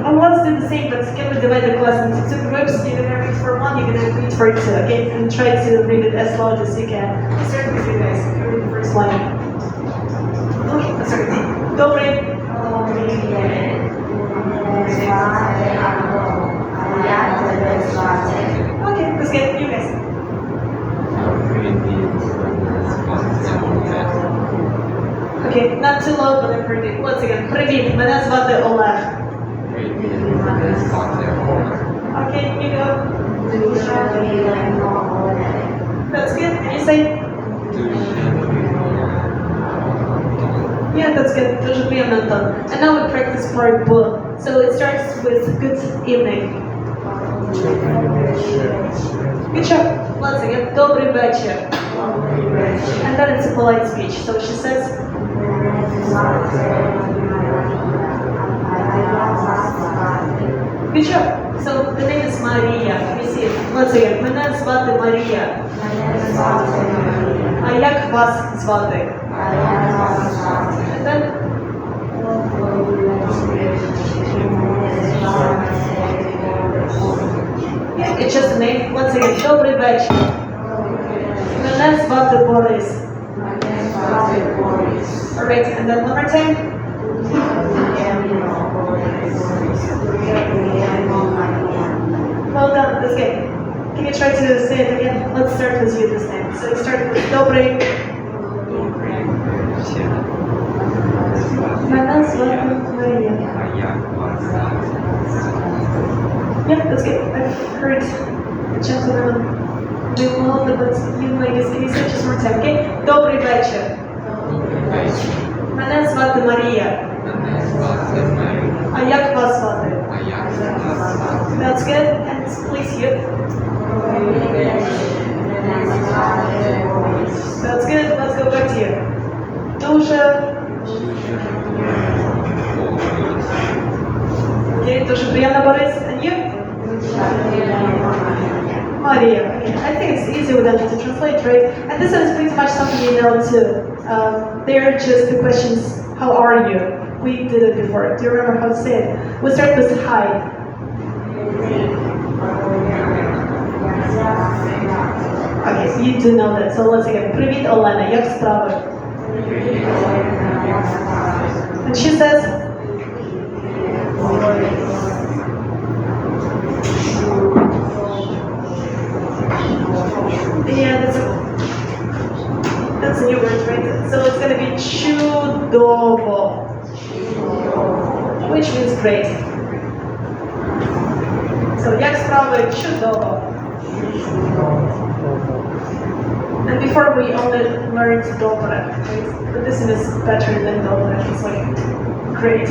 And let's do the same, but can we divide the class into 2 groups? You're gonna read for 1, you're gonna read for 2, okay? And try to read it as loud as you can. Let's start with you guys. Read the first line. Okay, let's start. Добрий. Okay, let's get you guys. Okay, not too loud, but I've heard it. Once again, привіт, мене звати Олег. Okay, you go. That's good. And you say? Yeah, that's good. Дуже приємно, Антон. And now we practice part B. So it starts with good evening. Good job. Once again, добрий вечір. And then it's a polite speech. So she says, good job. So the name is Maria. You see it. Once again, мене звати Марія. А як вас звати? And then yeah, it's just a name. Once again, добрий вечір. Мене звати Борис. Alright, and then one more time. Well done, that's good. Can you try to say it again? Let's start with you this time. So you start with добрий. Мене звати Марія. Yeah, that's good. I've heard the gentleman do well, but you ladies, can you say it just one more time, okay? Добрий вечір. Мене звати Марія. А як вас звати? That's good. And please you. That's good. Let's go back to you. Дуже. Okay, дуже приємно, Борис. And you? Maria. Okay. I think it's easy with them to translate, right? And this is pretty much something you know too. They're just the questions, how are you? We did it before. Do you remember how to say it? We start with hi. you do know that. So let's again. Привіт, Олена, як справи? And she says, yeah, that's a new word, right? So it's going to be чудово, which means great. So як справи? Чудово. And before we only learned добре, right? But this is better than добре. It's like great.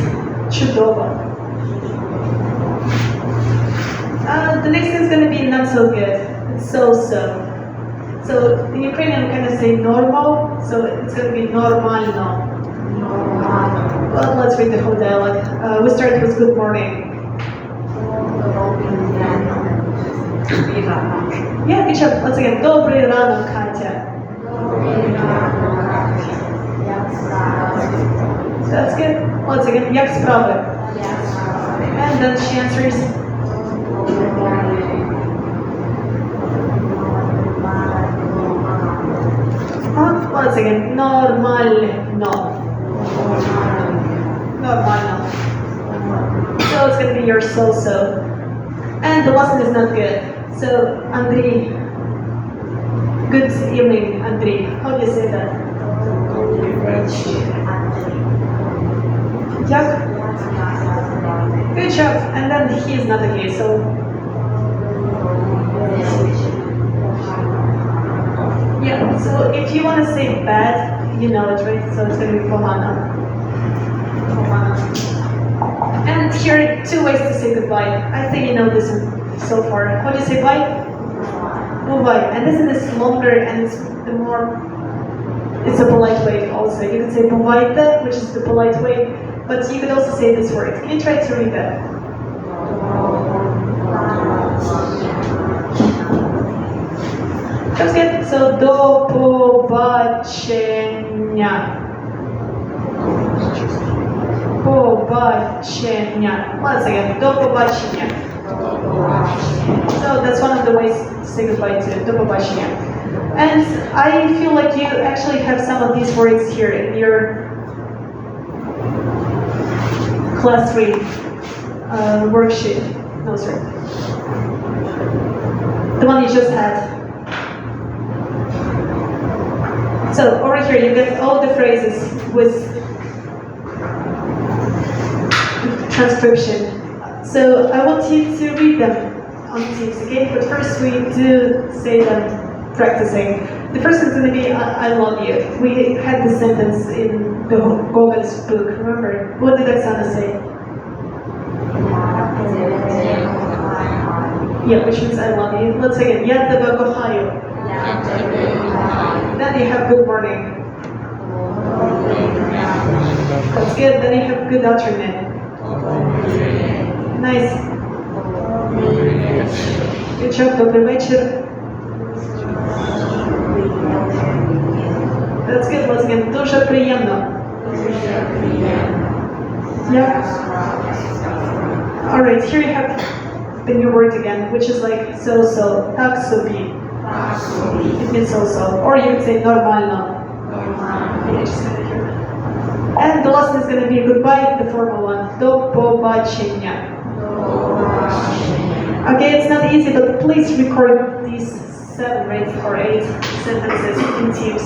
Чудово. The next thing is going to be not so good. It's so-so. So in Ukrainian we kind of say normal, so it's going to be нормально. Well, let's read the whole dialogue. We start with good morning. Yeah, good job. Once again, добрий ранок, Katya. That's good. Once again, як справи? And then she answers. Once again, нормально. Нормально. So it's going to be your so-so. And the lesson is not good. So, Andrei, good evening, Andrei. How do you say that? Як? Good job. And then he is not okay, so. Yeah, so if you want to say bad, you know it, right? So it's going to be pogana. And here are two ways to say goodbye. I think you know this so far. How do you say bye? Bye. And this is longer and it's the more, it's a polite way also. You can say buvайте, which is the polite way, but you could also say this word. Can you try to read that? That's good. So до побачення. Побачення. Once again, до побачення. So that's one of the ways to say goodbye to до побачення. And I feel like you actually have some of these words here in your class 3 worksheet. No, sorry. The one you just had. So over here you get all the phrases with transcription. So I want you to read them on Teams, okay? But first we do say them practicing. The first is going to be I love you. We had this sentence in the Gogol's book, remember? What did Oksana say? Yeah, which means I love you. Let's say it. Я тебе кохаю. Then you have good morning. That's good. Then you have good afternoon. Nice. Good job. Добрий вечір. That's good. Once again, дуже приємно. Yeah. All right. Here you have the new word again, which is like so-so. Так собі. It means so-so. Or you could say нормально. And the last is going to be goodbye, the formal one. До побачення. Okay, it's not easy, but please record these 7, right, or 8 sentences in Teams.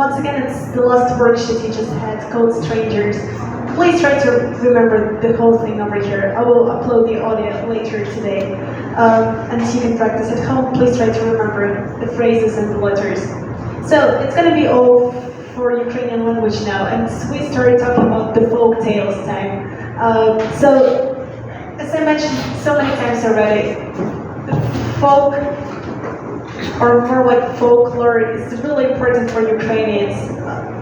once again, it's the last worksheet you just had called Strangers. Please try to remember the whole thing over here. I will upload the audio later today. And you can practice at home. Please try to remember the phrases and the letters. So it's going to be all for Ukrainian language now. And we started talking about the folk tales time. So, as I mentioned so many times already, the folk, or more like folklore, is really important for Ukrainians.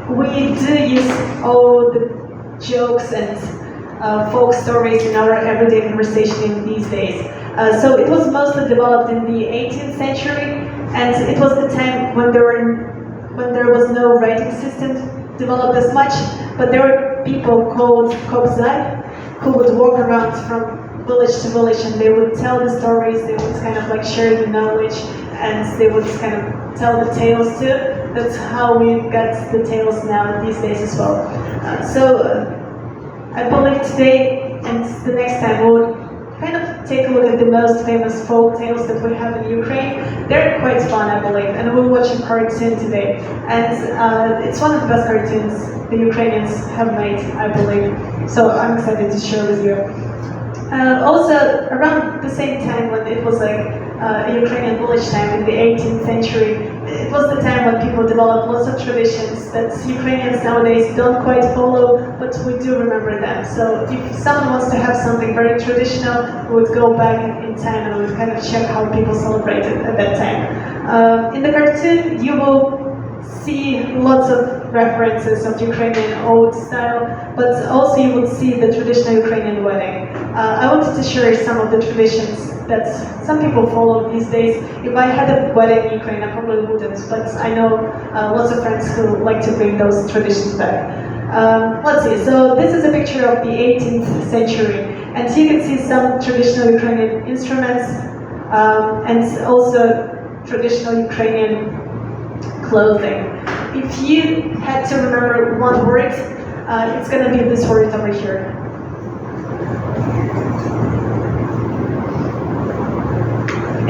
We do use all the jokes and folk stories in our everyday conversation these days. So it was mostly developed in the 18th century, and it was the time when there was no writing system developed as much, but there were people called kobzar who would walk around from village to village, and they would tell the stories, they would kind of like share the knowledge, and they would kind of tell the tales too. That's how we got the tales now these days as well. I believe today and the next time we'll kind of take a look at the most famous folk tales that we have in Ukraine. They're quite fun, I believe, and we'll watch a cartoon today. And it's one of the best cartoons the Ukrainians have made, I believe. So I'm excited to share with you. Also, around the same time when it was like a Ukrainian village time in the 18th century, it was the time when people developed lots of traditions that Ukrainians nowadays don't quite follow, but we do remember them. So if someone wants to have something very traditional, we would go back in time and we would kind of check how people celebrated at that time. In the cartoon, you will see lots of references of Ukrainian old style, but also you would see the traditional Ukrainian wedding. I wanted to share some of the traditions that some people follow these days. If I had a wedding in Ukraine, I probably wouldn't, but I know lots of friends who like to bring those traditions back. Let's see, so this is a picture of the 18th century, and you can see some traditional Ukrainian instruments, and also traditional Ukrainian clothing. If you had to remember one word, it's going to be this word over here.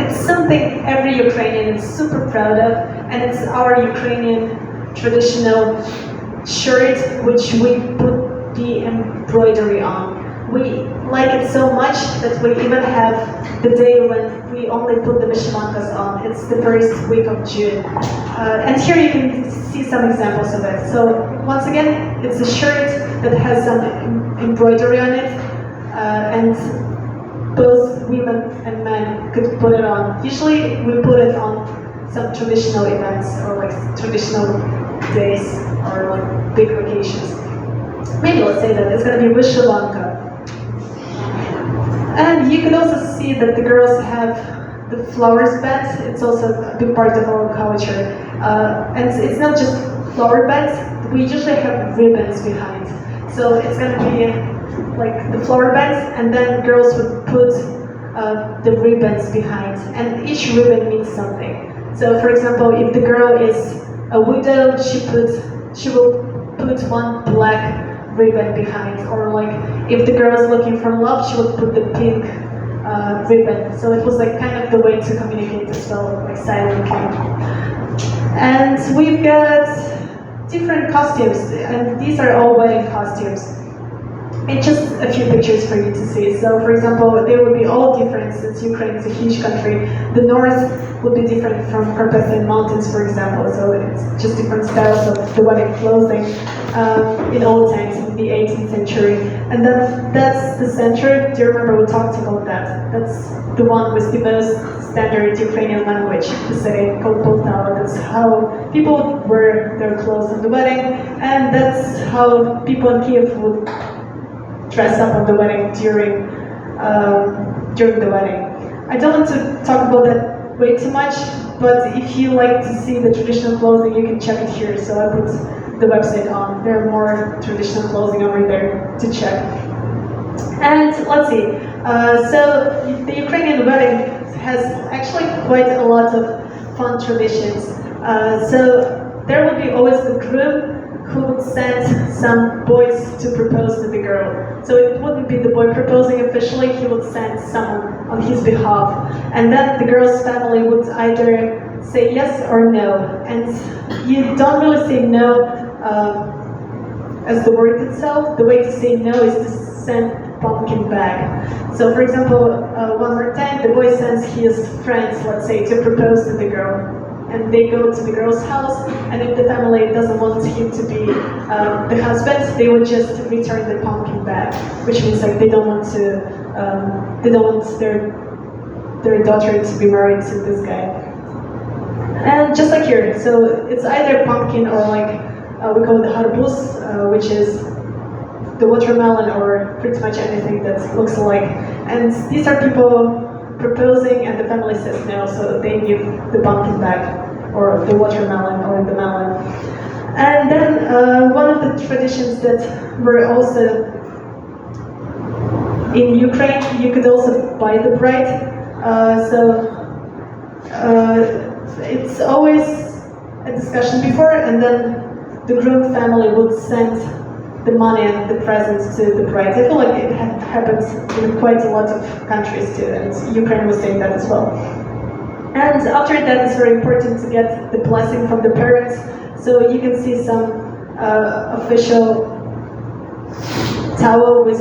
It's something every Ukrainian is super proud of, and it's our Ukrainian traditional shirt, which we put the embroidery on. We like it so much that we even have the day when we only put the vyshyvankas on. It's the first week of June. And here you can see some examples of it. So once again, it's a shirt that has some embroidery on it, and both women and men could put it on. Usually we put it on some traditional events or like traditional days or like big vacations. Maybe let's say that it's going to be vyshyvanka. And you can also see that the girls have the flowers bed. It's also a big part of our culture. And it's not just flower beds, we usually have ribbons behind. So it's going to be like the flower beds, and then girls would put the ribbons behind. And each ribbon means something. So for example, if the girl is a widow, she will put one black ribbon behind, or like if the girl is looking for love, she would put the pink ribbon. So it was like kind of the way to communicate as well, like silently. And we've got different costumes, and these are all wedding costumes. And just a few pictures for you to see. So for example, they would be all different since Ukraine is a huge country. The north would be different from Carpathian Mountains, for example. So it's just different styles of the wedding clothing in old times, in the 18th century. And that's the center. Do you remember we talked about that? That's the one with the most standard Ukrainian language, the city called Poltava. That's how people wear their clothes on the wedding, and that's how people in Kiev would dress up on the wedding during the wedding. I don't want to talk about that way too much, but if you like to see the traditional clothing, you can check it here. So I put the website on. There are more traditional clothing over there to check. And let's see. So the Ukrainian wedding has actually quite a lot of fun traditions. So there would be always the groom who would send some boys to propose to the girl. So it wouldn't be the boy proposing officially, he would send someone on his behalf. And then the girl's family would either say yes or no. And you don't really say no as the word itself. The way to say no is to send pumpkin back. So for example, one more time, the boy sends his friends, let's say, to propose to the girl. And they go to the girl's house, and if the family doesn't want him to be the husband, they would just return the pumpkin back, which means like they don't want their daughter to be married to this guy. And just like here, so it's either pumpkin or like we call it the harbuz, which is the watermelon or pretty much anything that looks alike. And these are people proposing and the family says no, so they give the pumpkin back, or the watermelon, or the melon. And then one of the traditions that were also in Ukraine, you could also buy the bride. It's always a discussion before, and then the groom family would send the money and the presents to the bride. I feel like it happens in quite a lot of countries too, and Ukraine was doing that as well. And after that, it's very important to get the blessing from the parents. So you can see some official towel with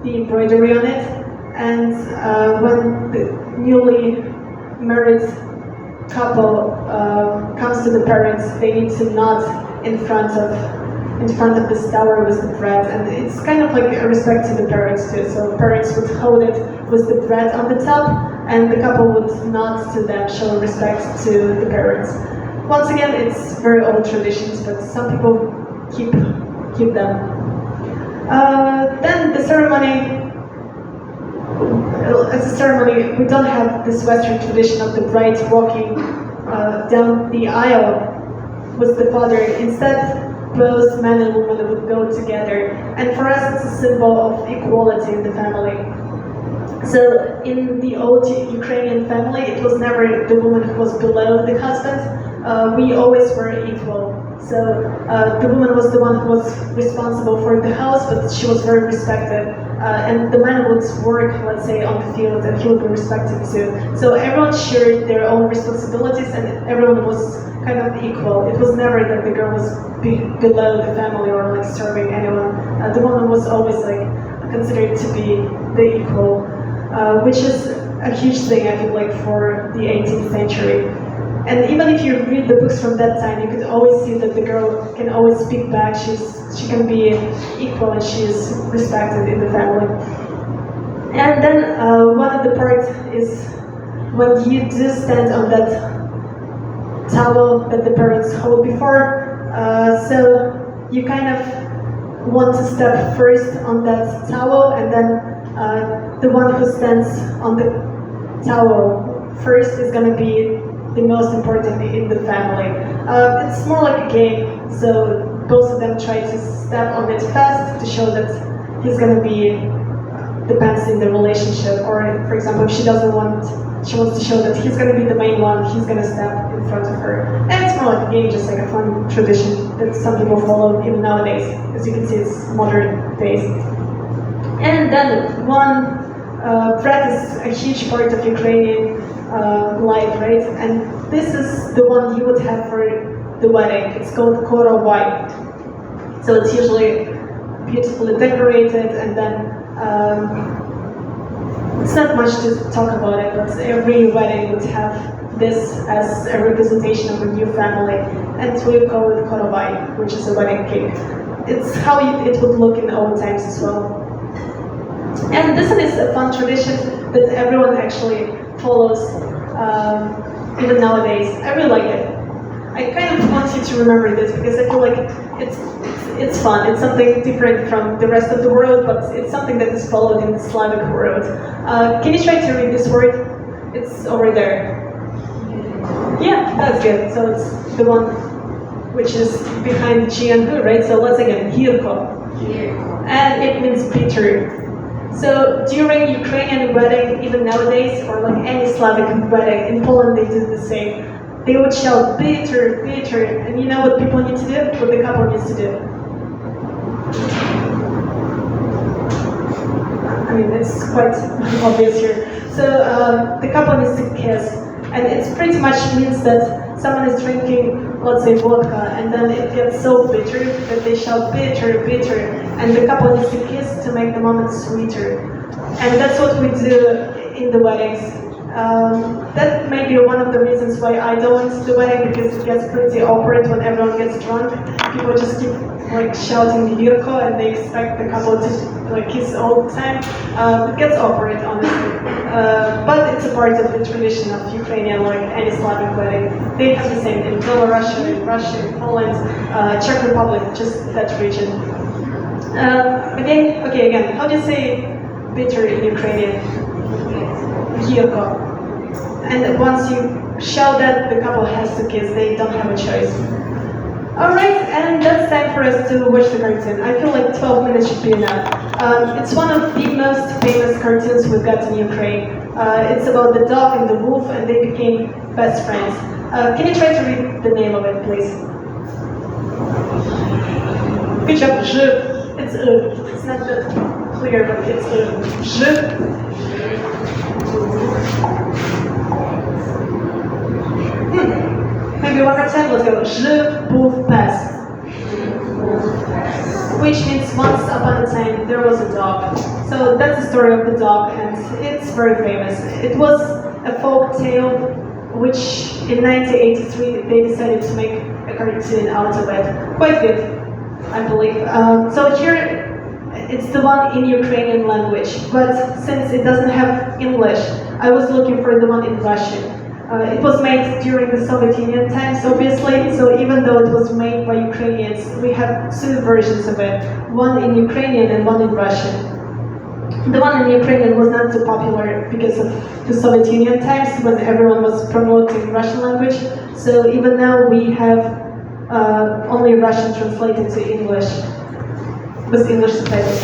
the embroidery on it. And when the newly married couple comes to the parents, they need to nod in front of this tower with the bread, and it's kind of like a respect to the parents too. So parents would hold it with the bread on the top, and the couple would nod to them, show respect to the parents. Once again, it's very old traditions, but some people keep them. Then the ceremony. As a ceremony, we don't have this Western tradition of the bride walking down the aisle with the father. Instead, both man and woman would go together. And for us, it's a symbol of equality in the family. So in the old Ukrainian family, it was never the woman who was below the husband. We always were equal. So the woman was the one who was responsible for the house, but she was very respected. And the man would work, let's say, on the field, and he would be respected too. So everyone shared their own responsibilities, and everyone was kind of equal. It was never that the girl was below the family or like serving anyone. The woman was always like considered to be the equal, which is a huge thing, I feel like, for the 18th century. And even if you read the books from that time, you could always see that the girl can always speak back. She can be equal, and she is respected in the family. And then one of the parts is when you do stand on that towel that the parents hold before. So you kind of want to step first on that towel, and then the one who stands on the towel first is going to be the most important in the family. It's more like a game, so both of them try to step on it fast to show that he's going to be the best in the relationship. Or, for example, if she wants to show that he's going to be the main one, he's going to step in front of her. And it's more like a game, just like a fun tradition that some people follow even nowadays. As you can see, it's modern days. And then bread is a huge part of Ukrainian life, right? And this is the one you would have for the wedding. It's called korovai. So it's usually beautifully decorated, and then it's not much to talk about it, but every wedding would have this as a representation of a new family, and we call it korovai, which is a wedding cake. It's how it would look in old times as well. And this one is a fun tradition that everyone actually follows, even nowadays. I really like it. I kind of want you to remember this because I feel like it's fun. It's something different from the rest of the world, but it's something that is followed in the Slavic world. Can you try to read this word? It's over there. Yeah, that's good. So it's the one which is behind G and Hu, right? So once again, Hirko. And it means bitter. So during Ukrainian wedding, even nowadays, or like any Slavic wedding, in Poland they do the same. they would shout bitter, bitter, and you know what people need to do? What the couple needs to do? I mean, it's quite obvious here. So the couple needs to kiss, and it pretty much means that someone is drinking, let's say, vodka, and then it gets so bitter that they shout bitter, bitter, and the couple needs to kiss to make the moment sweeter. And that's what we do in the weddings. That may be one of the reasons why I don't went to the wedding, because it gets pretty awkward when everyone gets drunk. People just keep like shouting Yurko, and they expect the couple to like kiss all the time. It gets awkward, honestly. But it's a part of the tradition of Ukrainian, like any Slavic wedding. They have the same in Belarus, in Russia, in Poland, Czech Republic, just that region. Again, how do you say bitter in Ukrainian? Yurko. And once you shout that, the couple has to kiss. They don't have a choice. Alright, and that's time for us to watch the cartoon. I feel like 12 minutes should be enough. It's one of the most famous cartoons we've got in Ukraine. It's about the dog and the wolf, and they became best friends. Can you try to read the name of it, please? Good job, Zhiv. It's not that clear, but it's Zhiv. Maybe one more time, let's go. Zhiv, wolf, pes. Which means once upon a time there was a dog. So that's the story of the dog, and it's very famous. It was a folk tale which in 1983 they decided to make a cartoon out of it. Quite good, I believe. So here it's the one in Ukrainian language, but since it doesn't have English, I was looking for the one in Russian. It was made during the Soviet Union times, obviously, so even though it was made by Ukrainians, we have two versions of it, one in Ukrainian and one in Russian. The one in Ukrainian was not too popular because of the Soviet Union times, when everyone was promoting Russian language, so even now we have only Russian translated to English, with English subtitles.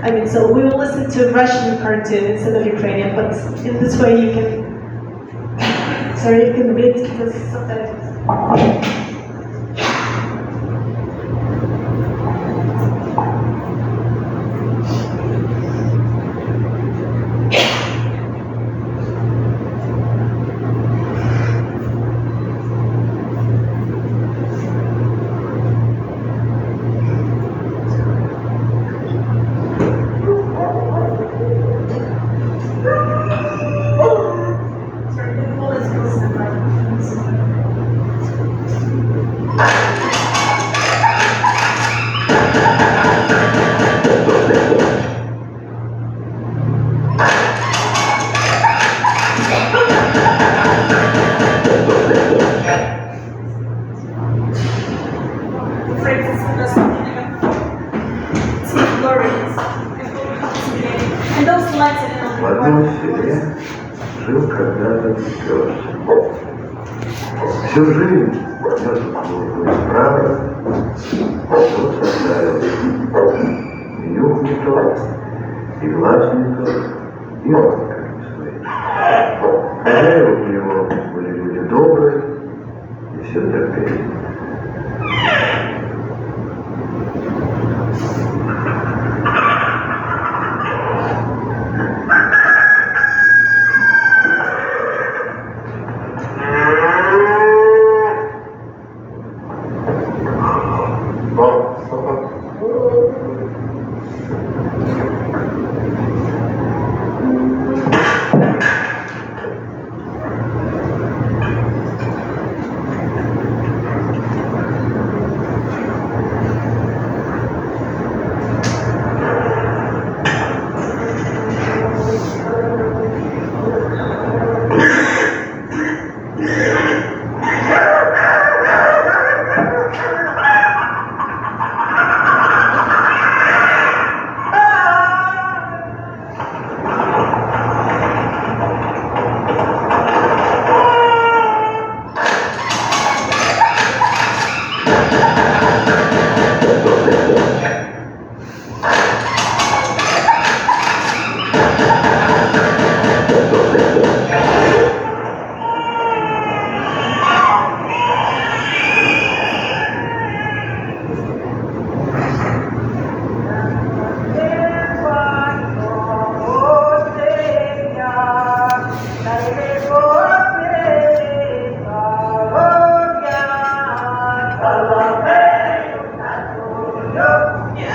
I mean, so we will listen to Russian cartoon instead of Ukrainian, but in this way you can read the subtitles. В одном селе жил когда-то пес. Всю жизнь нес службу исправно, то составил и нюх не тот, и глаз не тот, и он не свой. Хозяева у него были люди добрые, и все терпели.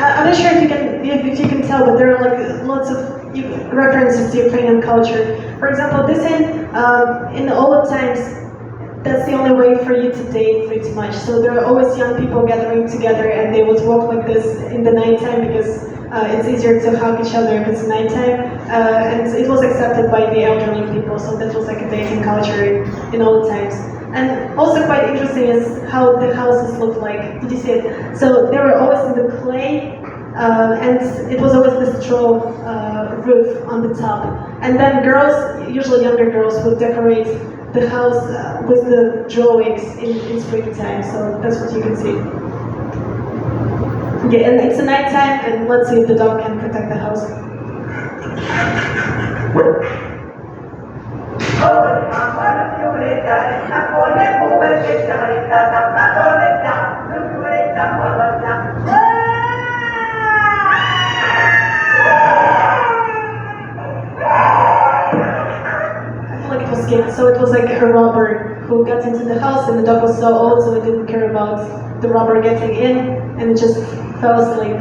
I'm not sure if you can tell, but there are like lots of references to Ukrainian culture. For example, this in the old times, that's the only way for you to date pretty much. So there are always young people gathering together, and they would walk like this in the nighttime because it's easier to hug each other if it's nighttime. And it was accepted by the elderly people, so that was like a dating culture in old times. And also quite interesting is how the houses look like. Did you see it? So they were always in the clay, and it was always the straw roof on the top. And then girls, usually younger girls, would decorate the house with the drawings in springtime. So that's what you can see. Yeah, and it's a nighttime, and let's see if the dog can protect the house. So it was like a robber who got into the house, and the dog was so old, so it didn't care about the robber getting in, and it just fell asleep.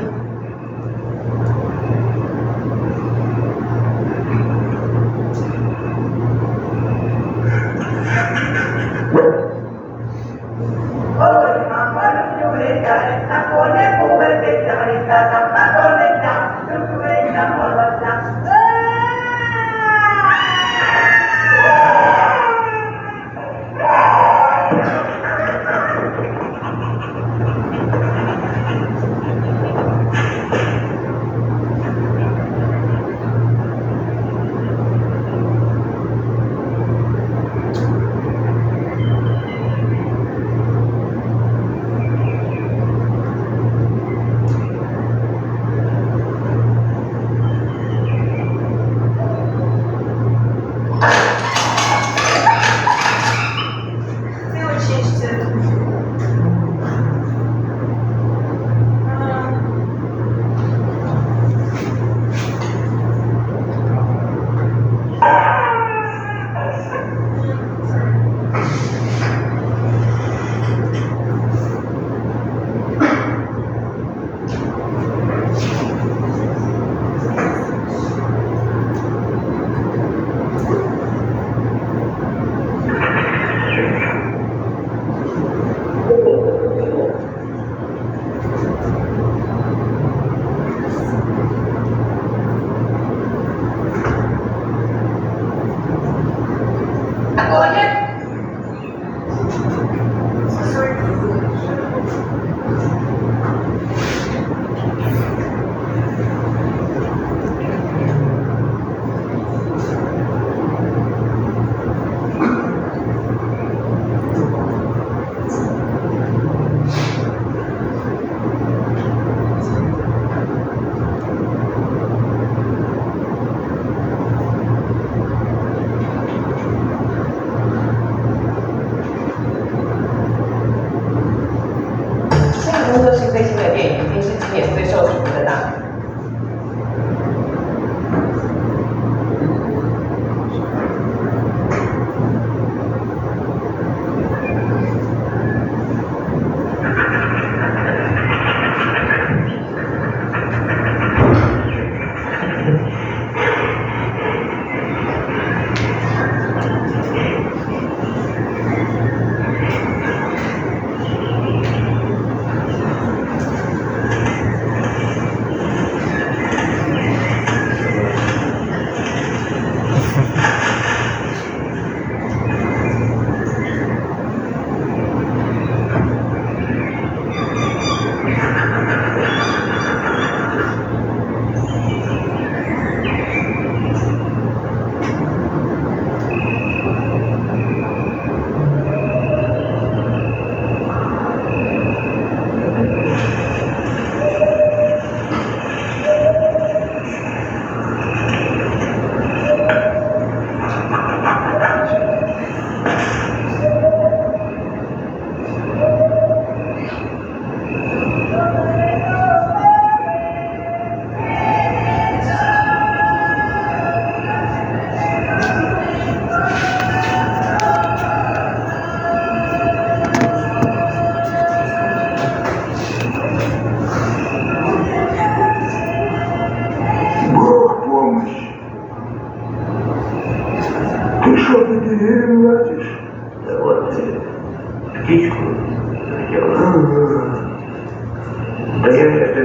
Да я это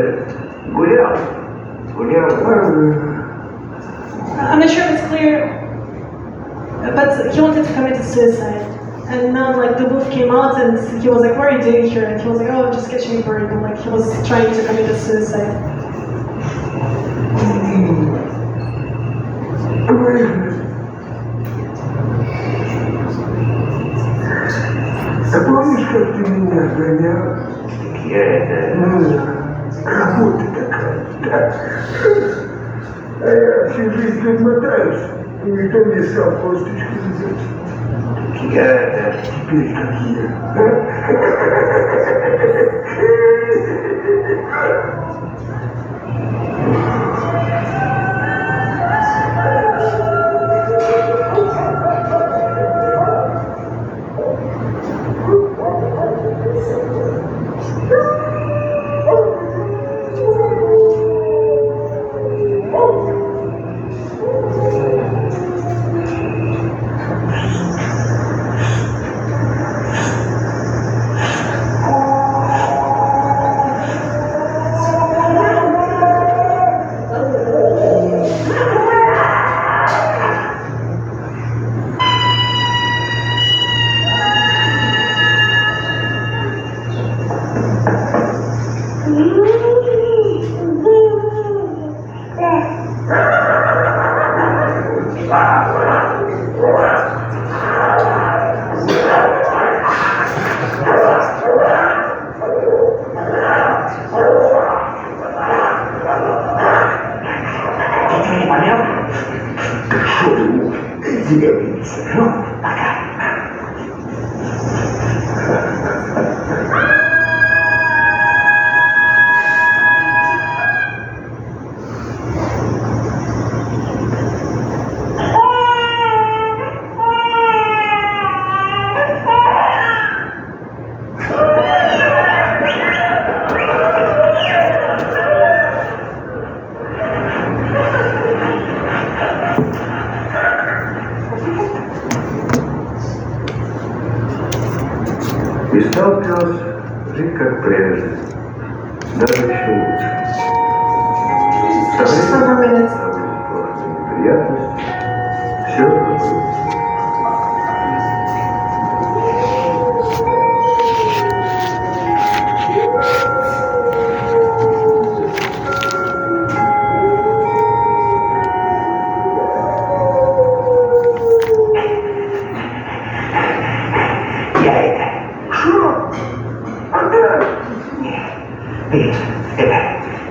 гулял. I'm not sure if it's clear, but he wanted to commit suicide. And now like the wolf came out and he was like, what are you doing here? And he was like, oh, just catching a bird. And like he was trying to commit a suicide. А помнишь, как ты меня гонял? Я это... Работа такая, да. А я всю жизнь отмотаюсь, и никто мне сам косточку взять. Я это... Теперь как И стал пес жить как прежде, даже еще лучше. Just for a minute. Неприятности, все забылось.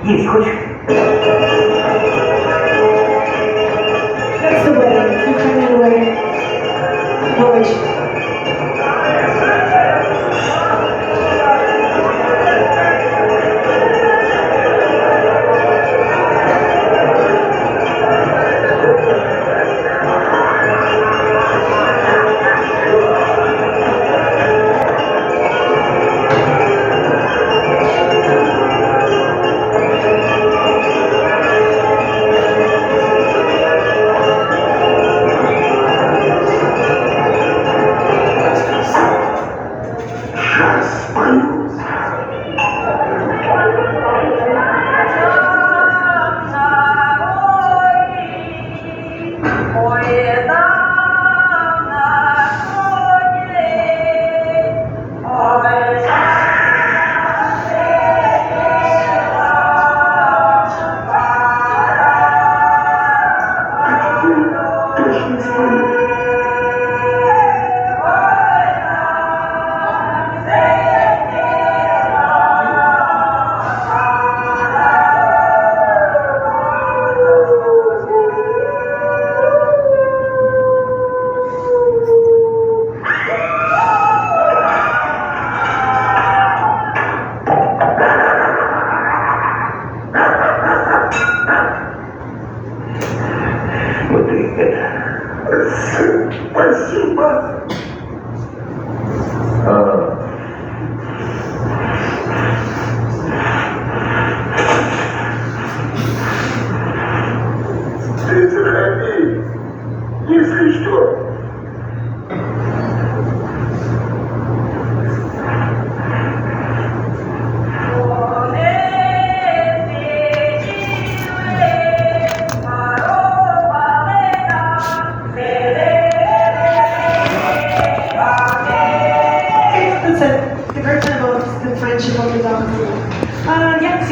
Есть хочешь? That's the wedding, Ukrainian wedding. Village.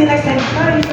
See you next time. Bye.